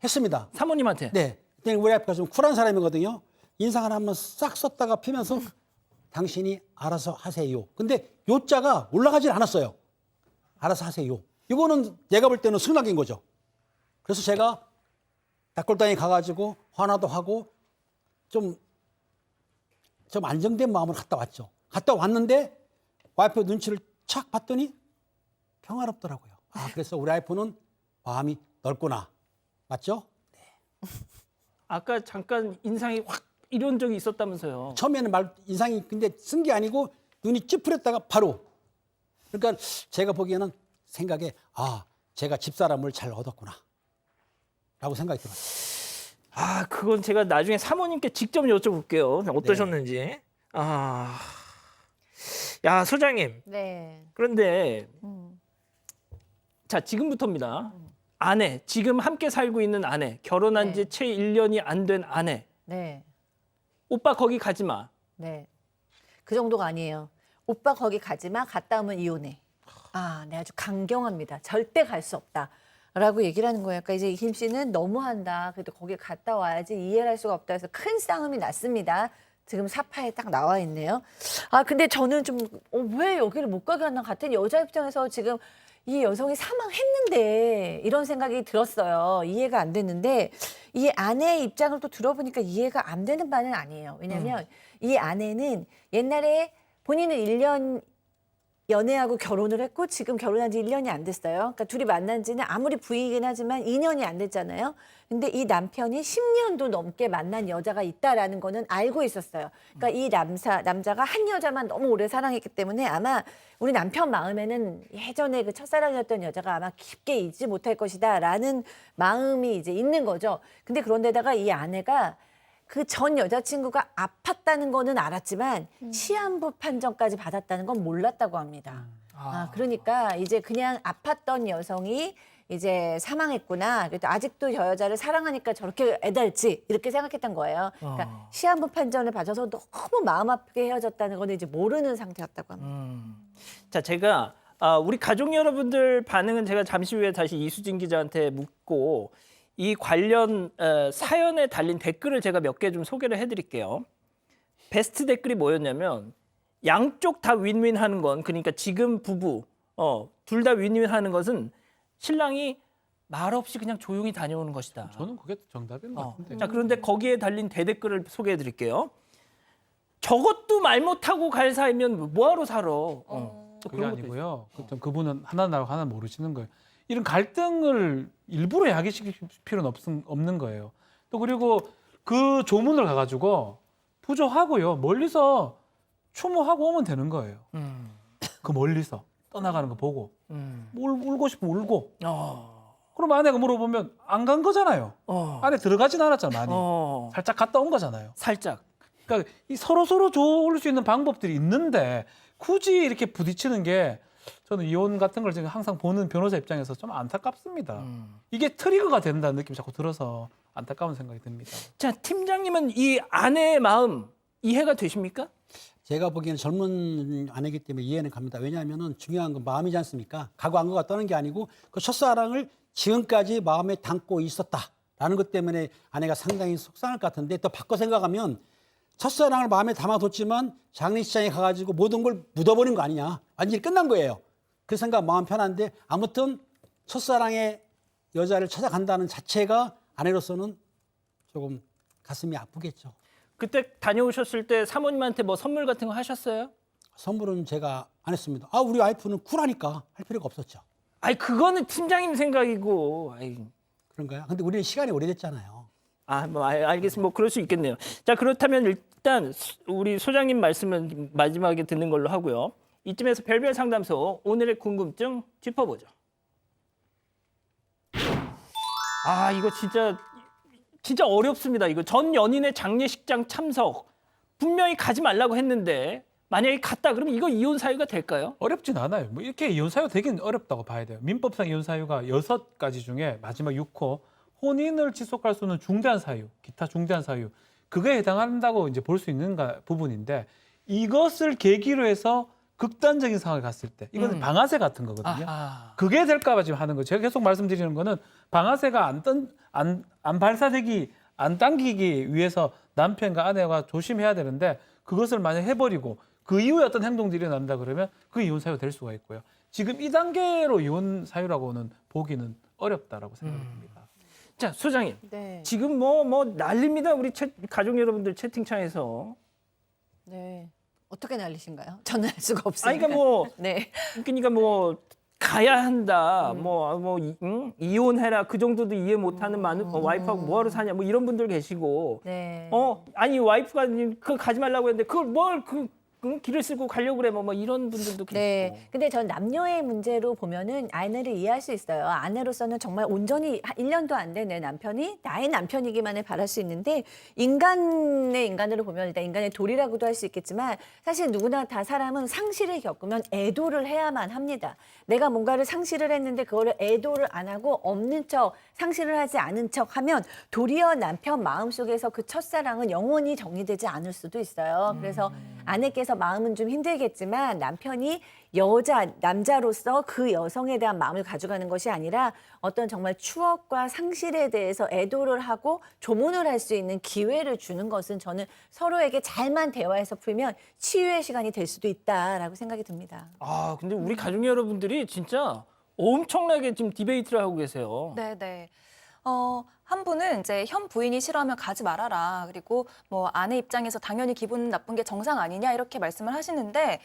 Speaker 5: 했습니다.
Speaker 2: 사모님한테?
Speaker 5: 네. 그때 우리 와이프가 좀 쿨한 사람이거든요. 인상 하나 한번 싹 썼다가 피면서 당신이 알아서 하세요. 근데 요자가 올라가질 않았어요. 알아서 하세요. 이거는 내가 볼 때는 승낙인 거죠. 그래서 제가 닭골당에 가가지고 화나도 하고 좀 안정된 마음으로 갔다 왔죠. 갔다 왔는데 와이프 눈치를 착 봤더니 평화롭더라고요. 그래서 우리 와이프는 마음이 넓구나. 맞죠?
Speaker 2: 아까 잠깐 인상이 확 이런 적이 있었다면서요?
Speaker 5: 처음에는 인상이 근데 쓴 게 아니고 눈이 찌푸렸다가 바로. 그러니까 제가 보기에는 생각에 제가 집사람을 잘 얻었구나. 라고 생각이 들어요.
Speaker 2: 그건 제가 나중에 사모님께 직접 여쭤볼게요. 어떠셨는지. 야, 소장님.
Speaker 6: 네.
Speaker 2: 그런데 자, 지금부터입니다. 아내, 지금 함께 살고 있는 아내, 결혼한 지 채 1년이 안 된 아내.
Speaker 6: 네.
Speaker 2: 오빠 거기 가지 마.
Speaker 6: 네. 그 정도가 아니에요. 오빠 거기 가지 마. 갔다 오면 이혼해. 네, 아주 강경합니다. 절대 갈 수 없다. 라고 얘기를 하는 거예요. 그러니까 이제 김 씨는 너무한다. 그래도 거기 갔다 와야지 이해를 할 수가 없다 해서 큰 싸움이 났습니다. 지금 사파에 딱 나와 있네요. 아 근데 저는 좀 왜 여기를 못 가게 하나 같은 여자 입장에서 지금 이 여성이 사망했는데 이런 생각이 들었어요. 이해가 안 됐는데 이 아내의 입장을 또 들어보니까 이해가 안 되는 바는 아니에요. 왜냐하면 이 아내는 옛날에 본인은 1년 연애하고 결혼을 했고 지금 결혼한 지 1년이 안 됐어요. 그러니까 둘이 만난 지는 아무리 부인이긴 하지만 2년이 안 됐잖아요. 근데 이 남편이 10년도 넘게 만난 여자가 있다라는 거는 알고 있었어요. 그러니까 이 남자가 한 여자만 너무 오래 사랑했기 때문에 아마 우리 남편 마음에는 예전에 그 첫사랑이었던 여자가 아마 깊게 잊지 못할 것이다라는 마음이 이제 있는 거죠. 근데 그런데다가 이 아내가 그 전 여자친구가 아팠다는 거는 알았지만 시한부 판정까지 받았다는 건 몰랐다고 합니다. 그러니까 이제 그냥 아팠던 여성이 이제 사망했구나. 그래도 아직도 저 여자를 사랑하니까 저렇게 애달지 이렇게 생각했던 거예요. 그러니까 시한부 판정을 받아서 너무 마음 아프게 헤어졌다는 거는 이제 모르는 상태였다고 합니다.
Speaker 2: 자, 제가 우리 가족 여러분들 반응은 제가 잠시 후에 다시 이수진 기자한테 묻고 이 관련 사연에 달린 댓글을 제가 몇 개 좀 소개를 해드릴게요. 베스트 댓글이 뭐였냐면 양쪽 다 윈윈하는 건 그러니까 지금 부부 둘 다 윈윈하는 것은 신랑이 말 없이 그냥 조용히 다녀오는 것이다.
Speaker 3: 저는 그게 정답인 것 같은데.
Speaker 2: 자, 그런데 거기에 달린 대댓글을 소개해 드릴게요. 저것도 말 못하고 갈 사이면 뭐하러 살아. 또
Speaker 3: 그게
Speaker 2: 그런 것도
Speaker 3: 아니고요. 그분은 하나는 알고 하나는 모르시는 거예요. 이런 갈등을 일부러 야기시킬 필요는 없는 거예요. 또 그리고 그 조문을 가가지고 부조하고요. 멀리서 추모하고 오면 되는 거예요. 그 멀리서 떠나가는 거 보고 울고 싶으면 울고. 그럼 아내가 물어보면 안 간 거잖아요. 안에 들어가진 않았잖아 많이. 살짝 갔다 온 거잖아요.
Speaker 2: 살짝.
Speaker 3: 그러니까 이 서로 좋을 수 있는 방법들이 있는데 굳이 이렇게 부딪히는 게 저는 이혼 같은 걸 지금 항상 보는 변호사 입장에서 좀 안타깝습니다. 이게 트리거가 된다는 느낌이 자꾸 들어서 안타까운 생각이 듭니다.
Speaker 2: 자, 팀장님은 이 아내의 마음 이해가 되십니까?
Speaker 5: 제가 보기에는 젊은 아내이기 때문에 이해는 갑니다. 왜냐하면 중요한 건 마음이지 않습니까? 가고 안 가고 떠는 게 아니고 그 첫사랑을 지금까지 마음에 담고 있었다라는 것 때문에 아내가 상당히 속상할 것 같은데 또 바꿔 생각하면 첫사랑을 마음에 담아뒀지만 장례식장에 가가지고 모든 걸 묻어버린 거 아니냐. 완전히 끝난 거예요. 그 생각 마음 편한데 아무튼 첫사랑의 여자를 찾아간다는 자체가 아내로서는 조금 가슴이 아프겠죠.
Speaker 2: 그때 다녀오셨을 때 사모님한테 뭐 선물 같은 거 하셨어요?
Speaker 5: 선물은 제가 안 했습니다. 우리 와이프는 쿨하니까 할 필요가 없었죠.
Speaker 2: 아이, 그거는 팀장님 생각이고. 아이.
Speaker 5: 그런가요? 근데 우리는 시간이 오래됐잖아요.
Speaker 2: 알겠습니다. 뭐 그럴 수 있겠네요. 자, 그렇다면 일단 우리 소장님 말씀은 마지막에 듣는 걸로 하고요. 이쯤에서 별별 상담소 오늘의 궁금증 짚어보죠. 이거 진짜 어렵습니다. 이거 전 연인의 장례식장 참석 분명히 가지 말라고 했는데 만약에 갔다 그러면 이거 이혼 사유가 될까요?
Speaker 3: 어렵진 않아요. 뭐 이렇게 이혼 사유 되긴 어렵다고 봐야 돼요. 민법상 이혼 사유가 6가지 중에 마지막 6호 혼인을 지속할 수 있는 중대한 사유, 기타 중대한 사유 그거에 해당한다고 이제 볼 수 있는 부분인데 이것을 계기로 해서 극단적인 상황에 갔을 때 이거는 방아쇠 같은 거거든요. 그게 될까 봐 지금 하는 거예요. 제가 계속 말씀드리는 거는 방아쇠가 안 발사되기 안 당기기 위해서 남편과 아내가 조심해야 되는데 그것을 만약 해버리고 그 이후에 어떤 행동들이 일어난다 그러면 그 이혼 사유가 될 수가 있고요. 지금 이 단계로 이혼 사유라고는 보기는 어렵다라고 생각합니다.
Speaker 2: 자, 소장님.
Speaker 6: 네.
Speaker 2: 지금 뭐 난립니다. 우리 가족 여러분들 채팅창에서.
Speaker 6: 네. 어떻게 날리신가요? 저는 알 수가 없어요. 네.
Speaker 2: 그러니까 뭐 가야 한다. 이혼해라. 그 정도도 이해 못하는 와이프하고 뭐하러 사냐. 뭐 이런 분들 계시고.
Speaker 6: 네.
Speaker 2: 아니 와이프가 그거 가지 말라고 했는데 그걸 뭘 길을 쓰고 가려고 그래. 뭐 이런 분들도 계시고.
Speaker 6: 네. 근데 전 남녀의 문제로 보면은 아내를 이해할 수 있어요. 아내로서는 정말 온전히 1년도 안 된 내 남편이 나의 남편이기만을 바랄 수 있는데 인간으로 보면 일단 인간의 도리라고도 할 수 있겠지만 사실 누구나 다 사람은 상실을 겪으면 애도를 해야만 합니다. 내가 뭔가를 상실을 했는데 그거를 애도를 안 하고 없는 척 상실을 하지 않은 척 하면 도리어 남편 마음속에서 그 첫사랑은 영원히 정리되지 않을 수도 있어요. 그래서 아내께서 마음은 좀 힘들겠지만 남편이 남자로서 그 여성에 대한 마음을 가져가는 것이 아니라 어떤 정말 추억과 상실에 대해서 애도를 하고 조문을 할 수 있는 기회를 주는 것은 저는 서로에게 잘만 대화해서 풀면 치유의 시간이 될 수도 있다라고 생각이 듭니다.
Speaker 2: 아, 근데 우리 가족 여러분들이 진짜 엄청나게 지금 디베이트를 하고 계세요.
Speaker 4: 네네. 한 분은 이제 현 부인이 싫어하면 가지 말아라. 그리고 뭐 아내 입장에서 당연히 기분 나쁜 게 정상 아니냐 이렇게 말씀을 하시는데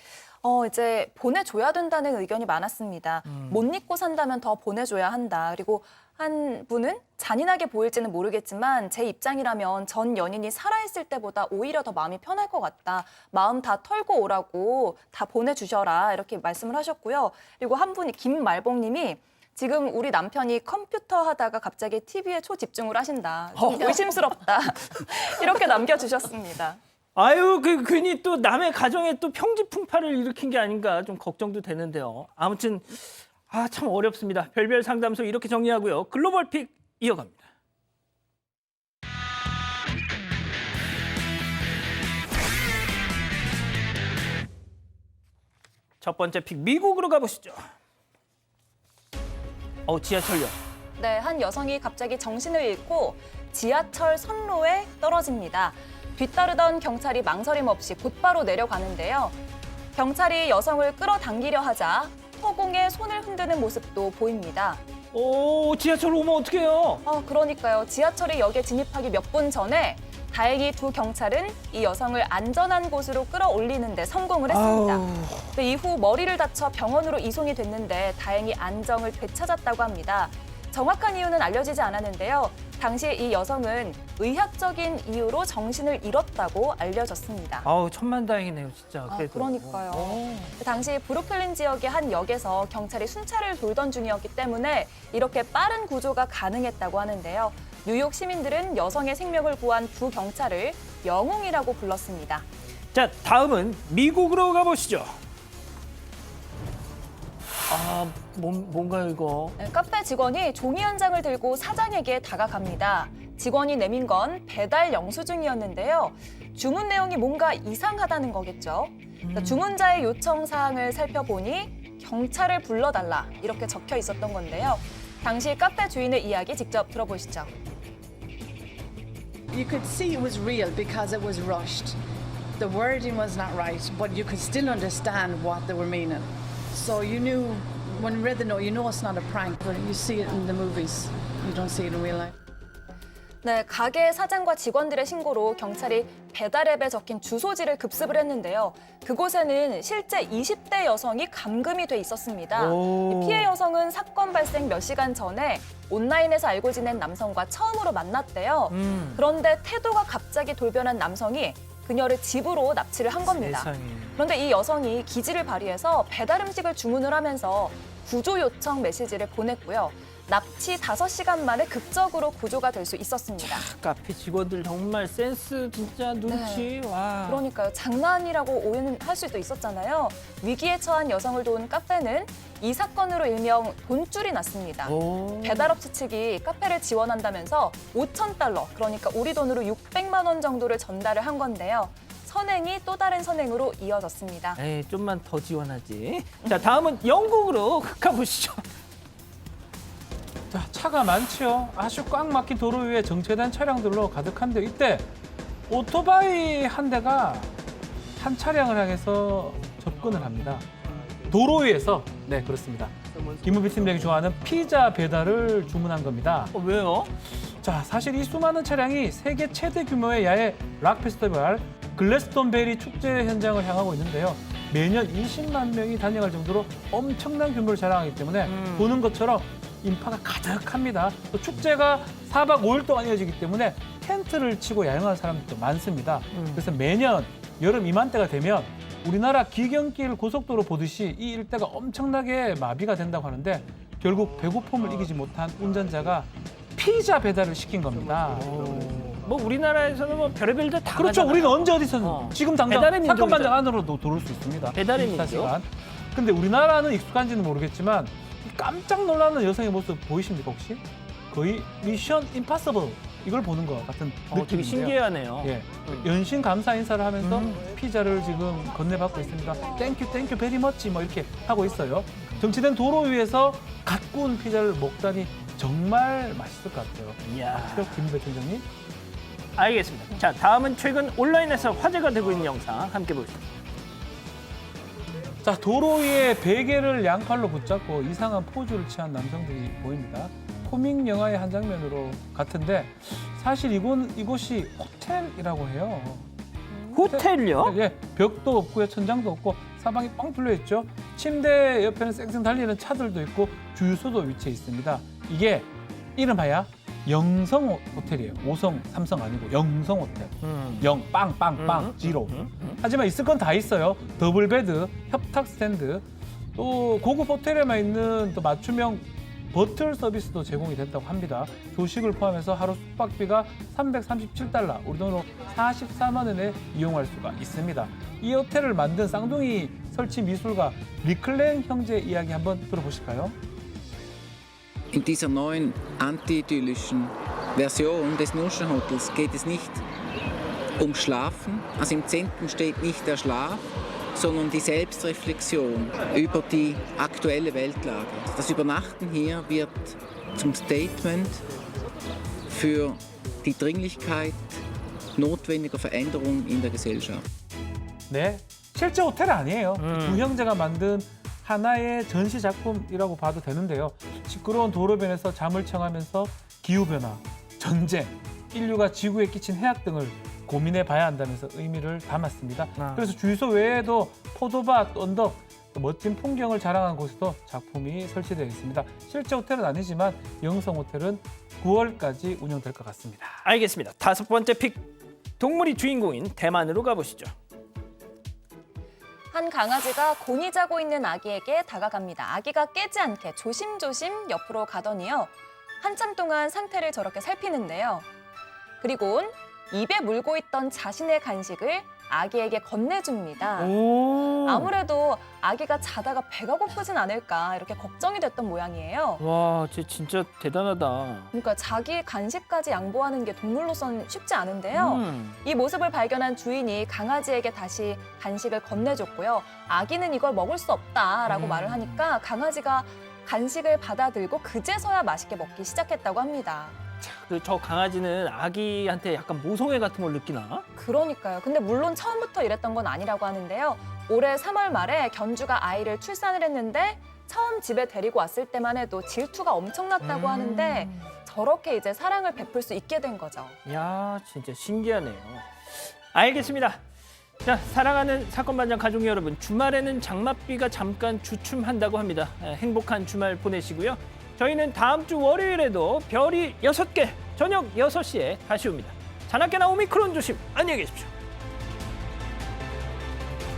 Speaker 4: 이제 보내줘야 된다는 의견이 많았습니다. 못 잊고 산다면 더 보내줘야 한다. 그리고 한 분은 잔인하게 보일지는 모르겠지만 제 입장이라면 전 연인이 살아있을 때보다 오히려 더 마음이 편할 것 같다. 마음 다 털고 오라고 다 보내주셔라. 이렇게 말씀을 하셨고요. 그리고 한 분이 김말봉님이 지금 우리 남편이 컴퓨터 하다가 갑자기 TV에 초집중을 하신다. 좀 의심스럽다. 이렇게 남겨주셨습니다.
Speaker 2: 아유, 괜히 또 남의 가정에 또 평지풍파를 일으킨 게 아닌가 좀 걱정도 되는데요. 아무튼 참 어렵습니다. 별별 상담소 이렇게 정리하고요. 글로벌 픽 이어갑니다. 첫 번째 픽 미국으로 가보시죠. 지하철역.
Speaker 4: 네, 한 여성이 갑자기 정신을 잃고 지하철 선로에 떨어집니다. 뒤따르던 경찰이 망설임 없이 곧바로 내려가는데요. 경찰이 여성을 끌어당기려 하자 허공에 손을 흔드는 모습도 보입니다.
Speaker 2: 지하철 오면 어떡해요?
Speaker 4: 그러니까요. 지하철이 역에 진입하기 몇 분 전에 다행히 두 경찰은 이 여성을 안전한 곳으로 끌어올리는 데 성공을 했습니다. 네, 이후 머리를 다쳐 병원으로 이송이 됐는데 다행히 안정을 되찾았다고 합니다. 정확한 이유는 알려지지 않았는데요. 당시 이 여성은 의학적인 이유로 정신을 잃었다고 알려졌습니다.
Speaker 2: 천만다행이네요, 진짜. 그래도.
Speaker 4: 그러니까요. 당시 브루클린 지역의 한 역에서 경찰이 순찰을 돌던 중이었기 때문에 이렇게 빠른 구조가 가능했다고 하는데요. 뉴욕 시민들은 여성의 생명을 구한 두 경찰을 영웅이라고 불렀습니다.
Speaker 2: 자, 다음은 미국으로 가보시죠. 뭔가요 이거?
Speaker 4: 카페 직원이 종이 한 장을 들고 사장에게 다가갑니다. 직원이 내민 건 배달 영수증이었는데요. 주문 내용이 뭔가 이상하다는 거겠죠. 주문자의 요청 사항을 살펴보니 경찰을 불러달라 이렇게 적혀 있었던 건데요. 당시 카페 주인의 이야기 직접 들어보시죠.
Speaker 9: You could see it was real because it was rushed. The wording was not right, but you could still understand what they were meaning. So you knew, when you read the note, you know it's not a prank, but you see it in the movies. You don't see it in real life.
Speaker 4: 네, 가게 사장과 직원들의 신고로 경찰이 배달앱에 적힌 주소지를 급습을 했는데요. 그곳에는 실제 20대 여성이 감금이 돼 있었습니다. 이 피해 여성은 사건 발생 몇 시간 전에 온라인에서 알고 지낸 남성과 처음으로 만났대요. 그런데 태도가 갑자기 돌변한 남성이 그녀를 집으로 납치를 한 겁니다.
Speaker 2: 세상에.
Speaker 4: 그런데 이 여성이 기지를 발휘해서 배달 음식을 주문을 하면서 구조 요청 메시지를 보냈고요. 납치 5시간 만에 극적으로 구조가 될 수 있었습니다.
Speaker 2: 카페 직원들 정말 센스 진짜 눈치. 와.
Speaker 4: 그러니까요. 장난이라고 오해할 수도 있었잖아요. 위기에 처한 여성을 도운 카페는 이 사건으로 일명 돈줄이 났습니다. 배달업체 측이 카페를 지원한다면서 5,000달러, 그러니까 우리 돈으로 600만 원 정도를 전달을 한 건데요. 선행이 또 다른 선행으로 이어졌습니다.
Speaker 2: 좀만 더 지원하지. 자, 다음은 영국으로 가보시죠.
Speaker 3: 자, 차가 많죠. 아주 꽉 막힌 도로 위에 정체된 차량들로 가득한데 이때 오토바이 한 대가 한 차량을 향해서 접근을 합니다. 도로 위에서, 네, 그렇습니다. 김우빈 팀장이 좋아하는 피자 배달을 주문한 겁니다.
Speaker 2: 왜요?
Speaker 3: 자, 사실 이 수많은 차량이 세계 최대 규모의 야외 락 페스티벌 글래스톤베리 축제 현장을 향하고 있는데요. 매년 20만 명이 단행할 정도로 엄청난 규모를 자랑하기 때문에 보는 것처럼 인파가 가득합니다. 또 축제가 4박 5일 동안 이어지기 때문에 텐트를 치고 야영하는 사람들도 많습니다. 그래서 매년 여름 이맘때가 되면 우리나라 기경길 고속도로 보듯이 이 일대가 엄청나게 마비가 된다고 하는데 결국 배고픔을 이기지 못한 운전자가 피자 배달을 시킨 겁니다.
Speaker 2: 뭐 우리나라에서는 뭐 별의별 데 다
Speaker 3: 그렇죠.
Speaker 2: 가잖아요.
Speaker 3: 우리는 언제 어디서 지금 당장
Speaker 2: 배달의
Speaker 3: 사건
Speaker 2: 민족이죠.
Speaker 3: 반장 안으로도 들어올 수 있습니다.
Speaker 2: 배달의
Speaker 3: 24시간. 근데 우리나라는 익숙한지는 모르겠지만 깜짝 놀라는 여성의 모습 보이십니까 혹시? 거의 미션 임파서블 이걸 보는 것 같은 느낌인데요.
Speaker 2: 되게 신기하네요.
Speaker 3: 예, 연신 감사 인사를 하면서 피자를 지금 건네받고 있습니다. 땡큐 베리 머치 뭐 이렇게 하고 있어요. 정치된 도로 위에서 갓 구운 피자를 먹다니 정말 맛있을 것 같아요.
Speaker 2: 이야.
Speaker 3: 그렇죠, 김배 팀장님?
Speaker 2: 알겠습니다. 자, 다음은 최근 온라인에서 화제가 되고 있는 영상 함께 보시죠.
Speaker 3: 자, 도로 위에 베개를 양팔로 붙잡고 이상한 포즈를 취한 남성들이 보입니다. 코믹 영화의 한 장면으로 같은데 사실 이곳이 호텔이라고 해요.
Speaker 2: 호텔요?
Speaker 3: 예, 벽도 없고요, 천장도 없고 사방이 뻥 뚫려 있죠. 침대 옆에는 쌩쌩 달리는 차들도 있고 주유소도 위치해 있습니다. 이게 이름하여 영성 호텔이에요. 5성, 3성 아니고 영성 호텔. 영, 빵, 지로. 하지만 있을 건 다 있어요. 더블 베드, 협탁 스탠드, 또 고급 호텔에만 있는 또 맞춤형 버틀 서비스도 제공이 된다고 합니다. 조식을 포함해서 하루 숙박비가 $337, 우리 돈으로 44만 원에 이용할 수가 있습니다. 이 호텔을 만든 쌍둥이 설치 미술가 리클랭 형제 이야기 한번 들어보실까요?
Speaker 10: In dieser neuen anti-idyllischen Version des Nuschenhotels geht es nicht um Schlafen. Also im Zentrum steht nicht der Schlaf, sondern die Selbstreflexion über die aktuelle Weltlage. Das Übernachten hier wird zum Statement für die Dringlichkeit notwendiger Veränderungen in der Gesellschaft.
Speaker 3: 네, 실제 호텔 아니에요. 두 형제가 만든 하나의 전시 작품이라고 봐도 되는데요. 시끄러운 도로변에서 잠을 청하면서 기후변화, 전쟁, 인류가 지구에 끼친 해악 등을 고민해 봐야 한다면서 의미를 담았습니다. 그래서 주유소 외에도 포도밭, 언덕, 또 멋진 풍경을 자랑한 곳에도 작품이 설치되어 있습니다. 실제 호텔은 아니지만 영성 호텔은 9월까지 운영될 것 같습니다.
Speaker 2: 알겠습니다. 다섯 번째 픽, 동물이 주인공인 대만으로 가보시죠.
Speaker 4: 한 강아지가 곤히 자고 있는 아기에게 다가갑니다. 아기가 깨지 않게 조심조심 옆으로 가더니요. 한참 동안 상태를 저렇게 살피는데요. 그리고는 입에 물고 있던 자신의 간식을 아기에게 건네줍니다. 아무래도 아기가 자다가 배가 고프진 않을까 이렇게 걱정이 됐던 모양이에요.
Speaker 2: 와, 쟤 진짜 대단하다.
Speaker 4: 그러니까 자기 간식까지 양보하는 게 동물로선 쉽지 않은데요. 이 모습을 발견한 주인이 강아지에게 다시 간식을 건네줬고요. 아기는 이걸 먹을 수 없다라고 말을 하니까 강아지가 간식을 받아들고 그제서야 맛있게 먹기 시작했다고 합니다.
Speaker 2: 저 강아지는 아기한테 약간 모성애 같은 걸 느끼나?
Speaker 4: 그러니까요. 근데 물론 처음부터 이랬던 건 아니라고 하는데요. 올해 3월 말에 견주가 아이를 출산을 했는데 처음 집에 데리고 왔을 때만 해도 질투가 엄청났다고 하는데 저렇게 이제 사랑을 베풀 수 있게 된 거죠.
Speaker 2: 야, 진짜 신기하네요. 알겠습니다. 자, 사랑하는 사건 반장 가족 여러분, 주말에는 장맛비가 잠깐 주춤한다고 합니다. 행복한 주말 보내시고요. 저희는 다음 주 월요일에도 별이 6개 저녁 6시에 다시 옵니다. 자나깨나 오미크론 조심. 안녕히 계십시오.